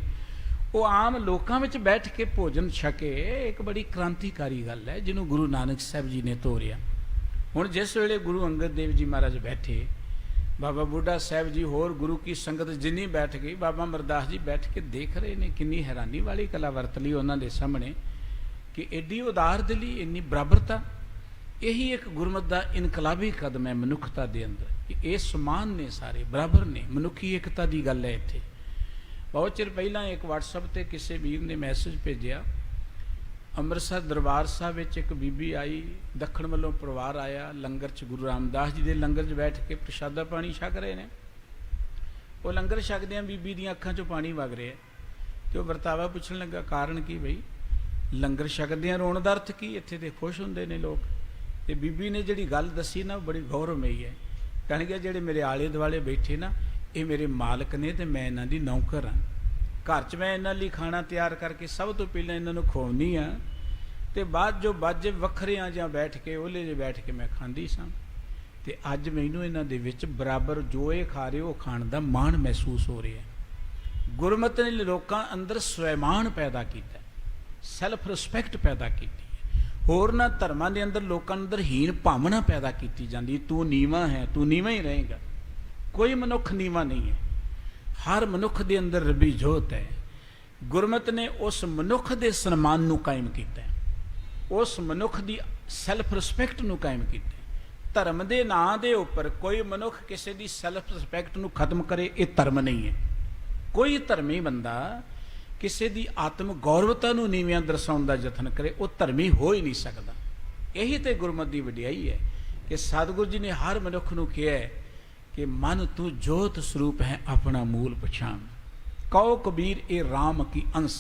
ਉਹ ਆਮ ਲੋਕਾਂ ਵਿੱਚ ਬੈਠ ਕੇ ਭੋਜਨ ਛਕੇ, ਇੱਕ ਬੜੀ ਕ੍ਰਾਂਤੀਕਾਰੀ ਗੱਲ ਹੈ ਜਿਹਨੂੰ ਗੁਰੂ ਨਾਨਕ ਸਾਹਿਬ ਜੀ ਨੇ ਤੋਰਿਆ। ਹੁਣ ਜਿਸ ਵੇਲੇ ਗੁਰੂ ਅੰਗਦ ਦੇਵ ਜੀ ਮਹਾਰਾਜ ਬੈਠੇ, ਬਾਬਾ ਬੁੱਢਾ ਸਾਹਿਬ ਜੀ ਹੋਰ ਗੁਰੂ ਕੀ ਸੰਗਤ ਜਿੰਨੀ ਬੈਠ ਗਈ, ਬਾਬਾ ਅਮਰਦਾਸ ਜੀ ਬੈਠ ਕੇ ਦੇਖ ਰਹੇ ਨੇ। ਕਿੰਨੀ ਹੈਰਾਨੀ ਵਾਲੀ ਕਲਾ ਵਰਤ ਲਈ ਉਹਨਾਂ ਦੇ ਸਾਹਮਣੇ, ਕਿ ਐਡੀ ਉਦਾਰ ਦਿਲੀ, ਇੰਨੀ ਬਰਾਬਰਤਾ। ਇਹੀ ਇੱਕ ਗੁਰਮਤਿ ਦਾ ਇਨਕਲਾਬੀ ਕਦਮ ਹੈ ਮਨੁੱਖਤਾ ਦੇ ਅੰਦਰ, ਕਿ ਇਹ ਸਮਾਨ ਨੇ, ਸਾਰੇ ਬਰਾਬਰ ਨੇ। ਮਨੁੱਖੀ ਏਕਤਾ ਦੀ ਗੱਲ ਹੈ ਇੱਥੇ। ਬਹੁਤ ਚਿਰ ਪਹਿਲਾਂ ਇੱਕ WhatsApp ਤੇ ਕਿਸੇ ਵੀਰ ਨੇ ਮੈਸੇਜ ਭੇਜਿਆ, ਅੰਮ੍ਰਿਤਸਰ ਦਰਬਾਰ ਸਾਹਿਬ ਵਿੱਚ ਇੱਕ ਬੀਬੀ ਆਈ, ਦੱਖਣ ਵੱਲੋਂ ਪਰਿਵਾਰ ਆਇਆ, ਲੰਗਰ 'ਚ ਗੁਰੂ ਰਾਮਦਾਸ ਜੀ ਦੇ ਲੰਗਰ 'ਚ ਬੈਠ ਕੇ ਪ੍ਰਸ਼ਾਦਾ ਪਾਣੀ ਛਕ ਰਹੇ ਨੇ। ਉਹ ਲੰਗਰ ਛਕਦਿਆਂ ਬੀਬੀ ਦੀਆਂ ਅੱਖਾਂ 'ਚੋਂ ਪਾਣੀ ਵਗ ਰਿਹਾ ਤੇ ਉਹ ਵਰਤਾਵਾ ਪੁੱਛਣ ਲੱਗਾ, ਕਾਰਨ ਕੀ ਬਈ? ਲੰਗਰ ਛਕਦਿਆਂ ਰੋਣ ਦਾ ਅਰਥ ਕੀ? ਇੱਥੇ ਤੇ ਖੁਸ਼ ਹੁੰਦੇ ਨੇ ਲੋਕ। ਤੇ ਬੀਬੀ ਨੇ ਜਿਹੜੀ ਗੱਲ ਦੱਸੀ ਨਾ, ਉਹ ਬੜੀ ਗੌਰਵਮਈ ਹੈ। ਕਹਿਣਗੇ ਜਿਹੜੇ ਮੇਰੇ ਆਲੇ ਦੁਆਲੇ ਬੈਠੇ ਨਾ, ਇਹ ਮੇਰੇ ਮਾਲਕ ਨੇ ਤੇ ਮੈਂ ਇਹਨਾਂ ਦੀ ਨੌਕਰ ਹਾਂ। ਘਰ 'ਚ ਮੈਂ ਇਹਨਾਂ ਲਈ ਖਾਣਾ ਤਿਆਰ ਕਰਕੇ ਸਭ ਤੋਂ ਪਹਿਲਾਂ ਇਹਨਾਂ ਨੂੰ ਖਵਾਉਣੀ ਆ, ਤੇ ਬਾਅਦ ਜੋ ਬਾਜੇ ਵੱਖਰਿਆਂ ਜਾਂ ਬੈਠ ਕੇ ਉਹਲੇ ਜੇ ਬੈਠ ਕੇ ਮੈਂ ਖਾਂਦੀ ਸਾਂ। ਤੇ ਅੱਜ ਮੈਨੂੰ ਇਹਨਾਂ ਦੇ ਵਿੱਚ ਬਰਾਬਰ ਜੋ ਇਹ ਖਾ ਰਹੇ ਉਹ ਖਾਣ ਦਾ ਮਾਣ ਮਹਿਸੂਸ ਹੋ ਰਿਹਾ। ਗੁਰਮਤਿ ਨੇ ਲੋਕਾਂ ਅੰਦਰ ਸਵੈਮਾਨ ਪੈਦਾ ਕੀਤਾ, ਸੈਲਫ ਰਿਸਪੈਕਟ ਪੈਦਾ ਕੀਤੀ। ਹੋਰਨਾਂ ਧਰਮਾਂ ਦੇ ਅੰਦਰ ਲੋਕਾਂ ਅੰਦਰ ਹੀਣ ਭਾਵਨਾ ਪੈਦਾ ਕੀਤੀ ਜਾਂਦੀ, ਤੂੰ ਨੀਵਾਂ ਹੈ, ਤੂੰ ਨੀਵਾਂ ਹੀ ਰਹੇਗਾ। ਕੋਈ ਮਨੁੱਖ ਨੀਵਾਂ ਨਹੀਂ ਹੈ, ਹਰ ਮਨੁੱਖ ਦੇ ਅੰਦਰ ਰੱਬੀ ਜੋਤ ਹੈ। ਗੁਰਮਤਿ ਨੇ ਉਸ ਮਨੁੱਖ ਦੇ ਸਨਮਾਨ ਨੂੰ ਕਾਇਮ ਕੀਤਾ, ਉਸ ਮਨੁੱਖ ਦੀ ਸੈਲਫ ਰਿਸਪੈਕਟ ਨੂੰ ਕਾਇਮ ਕੀਤਾ। ਧਰਮ ਦੇ ਨਾਂ ਦੇ ਉੱਪਰ ਕੋਈ ਮਨੁੱਖ ਕਿਸੇ ਦੀ ਸੈਲਫ ਰਿਸਪੈਕਟ ਨੂੰ ਖਤਮ ਕਰੇ, ਇਹ ਧਰਮ ਨਹੀਂ ਹੈ। ਕੋਈ ਧਰਮੀ ਬੰਦਾ ਕਿਸੇ ਦੀ ਆਤਮ ਗੌਰਵਤਾ ਨੂੰ ਨੀਵਿਆਂ ਦਰਸਾਉਣ ਦਾ ਯਤਨ ਕਰੇ, ਉਹ ਧਰਮੀ ਹੋ ਹੀ ਨਹੀਂ ਸਕਦਾ। ਇਹੀ ਤੇ ਗੁਰਮਤਿ ਦੀ ਵਡਿਆਈ ਹੈ ਕਿ ਸਤਿਗੁਰੂ ਜੀ ਨੇ ਹਰ ਮਨੁੱਖ ਨੂੰ ਕਿਹਾ ਕਿ ਮਨ ਤੂੰ ਜੋਤ ਸਰੂਪ ਹੈ, ਆਪਣਾ ਮੂਲ ਪਛਾਣ। ਕਹੋ ਕਬੀਰ ਇਹ ਰਾਮ ਕੀ ਅੰਸ਼,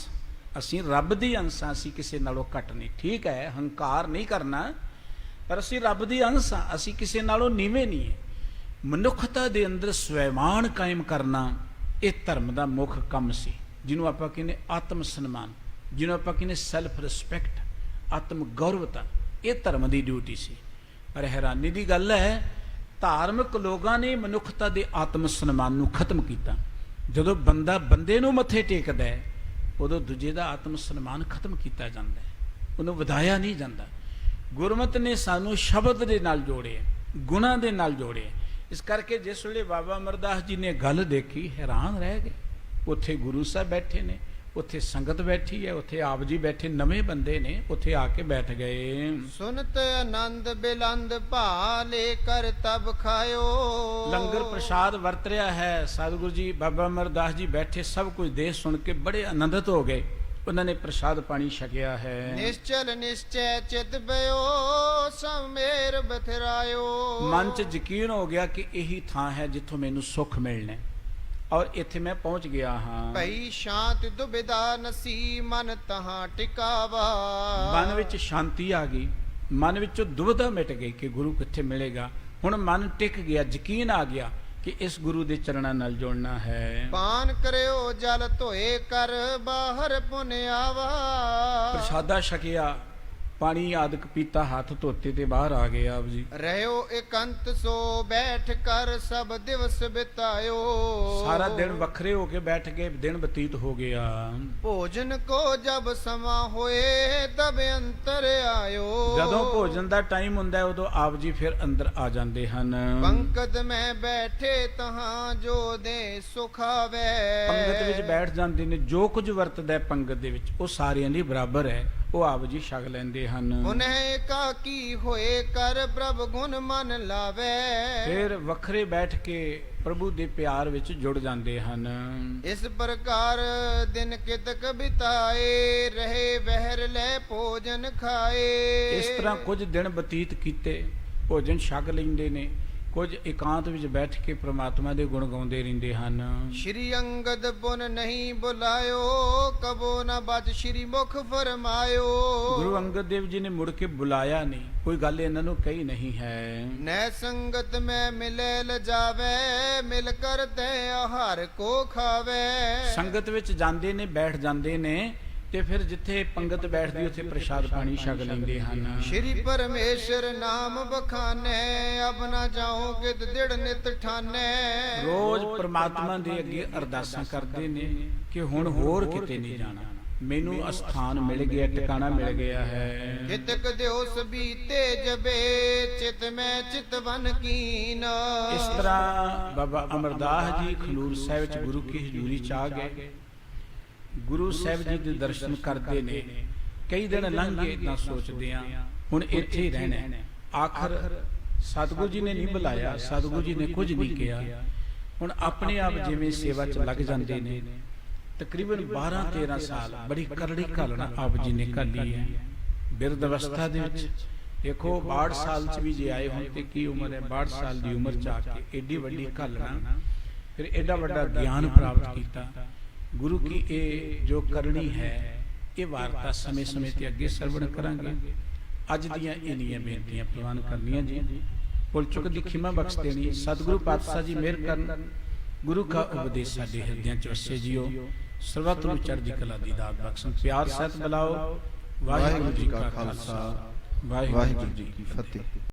ਅਸੀਂ ਰੱਬ ਦੀ ਅੰਸ਼ ਹਾਂ, ਅਸੀਂ ਕਿਸੇ ਨਾਲੋਂ ਘੱਟ ਨਹੀਂ। ਠੀਕ ਹੈ, ਹੰਕਾਰ ਨਹੀਂ ਕਰਨਾ, ਪਰ ਅਸੀਂ ਰੱਬ ਦੀ ਅੰਸ਼ ਹਾਂ, ਅਸੀਂ ਕਿਸੇ ਨਾਲੋਂ ਨੀਵੇਂ ਨਹੀਂ ਹੈ। ਮਨੁੱਖਤਾ ਦੇ ਅੰਦਰ ਸਵੈਮਾਨ ਕਾਇਮ ਕਰਨਾ ਇਹ ਧਰਮ ਦਾ ਮੁੱਖ ਕੰਮ ਸੀ, ਜਿਹਨੂੰ ਆਪਾਂ ਕਹਿੰਦੇ ਆਤਮ ਸਨਮਾਨ, ਜਿਹਨੂੰ ਆਪਾਂ ਕਹਿੰਦੇ ਸੈਲਫ ਰਿਸਪੈਕਟ, ਆਤਮ ਗੌਰਵਤਾ। ਇਹ ਧਰਮ ਦੀ ਡਿਊਟੀ ਸੀ। ਪਰ ਹੈਰਾਨੀ ਦੀ ਗੱਲ ਹੈ, ਧਾਰਮਿਕ ਲੋਕਾਂ ਨੇ ਮਨੁੱਖਤਾ ਦੇ ਆਤਮ ਸਨਮਾਨ ਨੂੰ ਖਤਮ ਕੀਤਾ। ਜਦੋਂ ਬੰਦਾ ਬੰਦੇ ਨੂੰ ਮੱਥੇ ਟੇਕਦਾ ਹੈ, ਉਦੋਂ ਦੂਜੇ ਦਾ ਆਤਮ ਸਨਮਾਨ ਖਤਮ ਕੀਤਾ ਜਾਂਦਾ ਹੈ, ਉਹਨੂੰ ਵਧਾਇਆ ਨਹੀਂ ਜਾਂਦਾ। ਗੁਰਮਤਿ ਨੇ ਸਾਨੂੰ ਸ਼ਬਦ ਦੇ ਨਾਲ ਜੋੜਿਆ, ਗੁਣਾਂ ਦੇ ਨਾਲ ਜੋੜਿਆ। ਇਸ ਕਰਕੇ ਜਿਸ ਵੇਲੇ ਬਾਬਾ ਅਮਰਦਾਸ ਜੀ ਨੇ ਗੱਲ ਦੇਖੀ, ਹੈਰਾਨ ਰਹਿ ਗਏ। ਉੱਥੇ ਗੁਰੂ ਸਾਹਿਬ ਬੈਠੇ ਨੇ, ਉੱਥੇ ਸੰਗਤ ਬੈਠੀ ਹੈ, ਉੱਥੇ ਆਪ ਜੀ ਬੈਠੇ, ਨਵੇਂ ਬੰਦੇ ਨੇ, ਉੱਥੇ ਆ ਕੇ ਬੈਠ ਗਏ। ਸੁਨਤ ਆਨੰਦ ਬਿਲੰਦ ਭਾਲੇ ਕਰ ਤਬ ਖਾਇਓ। ਲੰਗਰ ਪ੍ਰਸ਼ਾਦ ਵਰਤ ਰਿਹਾ ਹੈ, ਸਤਿਗੁਰੂ ਜੀ ਬਾਬਾ ਅਮਰਦਾਸ ਜੀ ਬੈਠੇ, ਸਭ ਕੁਝ ਦੇਖ ਸੁਣ ਕੇ ਬੜੇ ਆਨੰਦਿਤ ਹੋ ਗਏ। ਉਹਨਾਂ ਨੇ ਪ੍ਰਸ਼ਾਦ ਪਾਣੀ ਛਕਿਆ ਹੈ। ਨਿਸ਼ਚਲ ਨਿਸ਼ਚੈ ਚਿਤ ਬਇਓ ਸਮੇਰ ਬਥਰਾਇਓ। ਮਨ 'ਚ ਯਕੀਨ ਹੋ ਗਿਆ ਕਿ ਇਹੀ ਥਾਂ ਹੈ ਜਿੱਥੋਂ ਮੈਨੂੰ ਸੁੱਖ ਮਿਲਣਾ, ਔਰ ਇੱਥੇ ਮੈਂ ਪਹੁੰਚ ਗਿਆ ਹਾਂ। ਭਈ ਸ਼ਾਂਤ ਦੁਬਿਧਾ ਨਸੀ ਮਨ ਤਹਾਂ ਟਿਕਾਵਾ। ਮਨ ਵਿੱਚ ਸ਼ਾਂਤੀ ਆ ਗਈ, ਮਨ ਵਿੱਚੋਂ ਦੁਬਿਧਾ ਮਿਟ ਗਈ ਕਿ ਗੁਰੂ ਕਿੱਥੇ ਮਿਲੇਗਾ। ਹੁਣ ਮਨ ਟਿਕ ਗਿਆ, ਯਕੀਨ ਆ ਗਿਆ ਕਿ ਇਸ ਗੁਰੂ ਦੇ ਚਰਨਾਂ ਨਾਲ ਜੁੜਨਾ ਹੈ। ਪਾਨ ਕਰਿਓ ਜਲ ਧੋਏ ਕਰ ਬਾਹਰ ਪੁਨ ਆਵਾ। ਪ੍ਰਸ਼ਾਦਾ ਛਕਿਆ, ਪਾਣੀ ਆਦਿਕ ਪੀਤਾ, ਹੱਥ ਧੋਤੇ ਤੇ ਬਾਹਰ ਆ ਗਏ ਆਪ ਜੀ। ਰਹਿਓ ਇਕੰਤ ਸੋ ਬੈਠ ਕਰ ਸਭ ਦਿਵਸ ਬਿਤਾਇਓ। ਸਾਰਾ ਦਿਨ ਵੱਖਰੇ ਹੋ ਕੇ ਬੈਠ ਗਏ, ਦਿਨ ਬਤੀਤ ਹੋ ਗਿਆ। ਭੋਜਨ ਕੋ ਜਬ ਸਮਾਂ ਹੋਏ ਤਬ ਅੰਤਰ ਆਇਓ। ਜਦੋਂ ਭੋਜਨ ਦਾ ਟਾਈਮ ਹੁੰਦਾ ਉਦੋਂ ਆਪ ਜੀ ਫਿਰ ਅੰਦਰ ਆ ਜਾਂਦੇ ਹਨ। ਪੰਕਤ ਮੈਂ ਬੈਠੇ ਤਹਾਂ ਜੋ ਦੇ ਸੁਖਾਵੇ। ਪੰਗਤ ਵਿੱਚ ਬੈਠ ਜਾਂਦੇ ਨੇ, ਜੋ ਕੁਝ ਵਰਤਦਾ ਪੰਗਤ ਦੇ ਵਿੱਚ ਉਹ ਸਾਰਿਆਂ ਲਈ ਬਰਾਬਰ ਹੈ, ਉਹ ਆਪ ਜੀ ਛਕ ਲੈਂਦੇ ਹਨ। ਉਹਨੇ ਕਾਕੀ ਹੋਏ ਕਰ ਪ੍ਰਭ ਗੁਣ ਮਨ ਲਾਵੇ। ਫਿਰ ਵੱਖਰੇ ਬੈਠ ਕੇ ਪ੍ਰਭੂ ਦੇ ਪਿਆਰ ਵਿੱਚ ਜੁੜ ਜਾਂਦੇ ਹਨ। ਇਸ ਪ੍ਰਕਾਰ ਦਿਨ ਕਿਤਕ ਬਿਤਾਏ ਰਹੇ ਬਹਿਰ ਲੈ ਭੋਜਨ ਖਾਏ। ਇਸ ਤਰ੍ਹਾਂ ਕੁਝ ਦਿਨ ਬਤੀਤ ਕੀਤੇ, ਭੋਜਨ ਛਕ ਲੈਂਦੇ ਨੇ, ਕੁਝ ਇਕਾਂਤ ਵਿੱਚ ਬੈਠ ਕੇ ਪ੍ਰਮਾਤਮਾ ਦੇ ਗੁਣ ਗਾਉਂਦੇ ਰਹਿੰਦੇ ਹਨ। ਸ਼੍ਰੀ ਅੰਗਦ ਪੁਨ ਨਹੀਂ ਬੁਲਾਇਓ ਕਬੋ ਨਾ ਬਚ ਸ਼੍ਰੀ ਮੁਖ ਫਰਮਾਇਓ। ਗੁਰੂ ਅੰਗਦ ਦੇਵ ਜੀ ਨੇ ਮੁੜ ਕੇ ਬੁਲਾਇਆ ਨਹੀਂ, ਕੋਈ ਗੱਲ ਇਹਨਾਂ ਨੂੰ ਕਹੀ ਨਹੀਂ ਹੈ। ਨੈ ਸੰਗਤ ਮੈਂ ਮਿਲੇ ਲਜਾਵੇ ਮਿਲ ਕਰ ਤੇ ਆਹਾਰ ਕੋ ਖਾਵੇ। ਸੰਗਤ ਵਿੱਚ ਜਾਂਦੇ ਨੇ, ਬੈਠ ਜਾਂਦੇ ਨੇ, ਤੇ ਫਿਰ ਜਿੱਥੇ ਪੰਗਤ ਬੈਠਦੀ ਉੱਥੇ ਪ੍ਰਸ਼ਾਦ ਪਾਣੀ ਛਕ ਲੈਂਦੇ ਹਨ। ਸ਼੍ਰੀ ਪਰਮੇਸ਼ਰ ਨਾਮ ਬਖਾਨੇ ਅਬ ਨਾ ਜਾਓ ਕਿਤ ਦਿੜ ਨਿਤ ਠਾਨੇ। ਰੋਜ਼ ਪ੍ਰਮਾਤਮਾ ਦੇ ਅੱਗੇ ਅਰਦਾਸਾਂ ਕਰਦੇ ਨੇ ਕਿ ਹੁਣ ਹੋਰ ਕਿਤੇ ਨਹੀਂ ਜਾਣਾ, ਮੈਨੂੰ ਅਸਥਾਨ ਮਿਲ ਗਿਆ, ਟਿਕਾਣਾ ਮਿਲ ਗਿਆ ਹੈ। ਕਿਤਕ ਦਿਵਸ ਬੀਤੇ ਜਬੇ ਚਿਤ ਮੈਂ ਚਿਤਵਨ ਕੀਨ। ਇਸ ਤਰ੍ਹਾਂ ਬਾਬਾ ਅਮਰਦਾਸ ਜੀ ਖਡੂਰ ਸਾਹਿਬ ਵਿੱਚ ਗੁਰੂ ਕੀ ਹਜ਼ੂਰੀ ਚ ਆ ਗਏ। ਗੁਰੂ ਸਾਹਿਬ ਜੀ ਦੇ ਦਰਸ਼ਨ ਕਰਦੇ ਨੇ, ਕਈ ਦਿਨ ਲੰਘ ਗਏ ਤਾਂ ਸੋਚਦੇ ਆ ਹੁਣ ਇੱਥੇ ਹੀ ਰਹਿਣਾ। ਆਖਰ ਸਤਿਗੁਰੂ ਜੀ ਨੇ ਨਹੀਂ ਬੁਲਾਇਆ, ਸਤਿਗੁਰੂ ਜੀ ਨੇ ਕੁਝ ਨਹੀਂ ਕਿਹਾ। ਹੁਣ ਆਪਣੇ ਆਪ ਜਿਵੇਂ ਸੇਵਾ 'ਚ ਲੱਗ ਜਾਂਦੇ ਨੇ। ਤਕਰੀਬਨ 12-13 ਸਾਲ ਬੜੀ ਕਰੜੀ ਘਾਲਣਾ ਆਪ ਜੀ ਨੇ ਘਾਲੀ ਹੈ। ਬਿਰਧ ਅਵਸਥਾ ਦੇ ਵਿੱਚ ਦੇਖੋ 62 ਸਾਲ 'ਚ ਵੀ ਜੇ ਆਏ ਹੁਣ ਤੇ ਕੀ ਉਮਰ ਹੈ, 62 ਸਾਲ ਦੀ ਉਮਰ 'ਚ ਆ ਕੇ ਏਡੀ ਵੱਡੀ ਘਾਲਣਾ। ਫਿਰ ਐਡਾ ਵੱਡਾ ਗਿਆਨ ਪ੍ਰਾਪਤ ਕੀਤਾ। ਗੁਰੂ ਕੀ ਇਹ ਜੋ ਕਰਨੀ ਹੈ ਇਹ ਵਾਰਤਾ ਸਮੇਂ ਸਮੇਂ ਤੇ ਅੱਗੇ ਸਰਵਣ ਕਰਾਂਗੇ। ਅੱਜ ਦੀਆਂ ਇੰਨੀਆਂ ਬੇਨਤੀਆਂ ਪ੍ਰਵਾਨ ਕਰਨੀਆਂ ਜੀ। ਭੁੱਲ ਚੁੱਕ ਦੀ ਖਿਮਾ ਬਖਸ਼ ਦੇਣੀ। ਸਤਿਗੁਰੂ ਪਾਤਸ਼ਾਹ ਜੀ ਮਿਹਰ ਕਰਨ। ਗੁਰੂ ਕਾ ਉਪਦੇਸ਼ ਸਾਡੇ ਹਿਰਦਿਆਂ ਚ ਵਸੇ ਜੀਓ। ਸਰਬੱਤ ਨੂੰ ਚੜ੍ਹਦੀ ਕਲਾ ਦੀ ਦਾਤ ਬਖਸ਼ਣ। ਪਿਆਰ ਸਹਿਤ ਬੁਲਾਓ। ਵਾਹਿਗੁਰੂ ਜੀ ਕਾ ਖਾਲਸਾ, ਵਾਹਿਗੁਰੂ ਜੀ ਕੀ ਫਤਿਹ।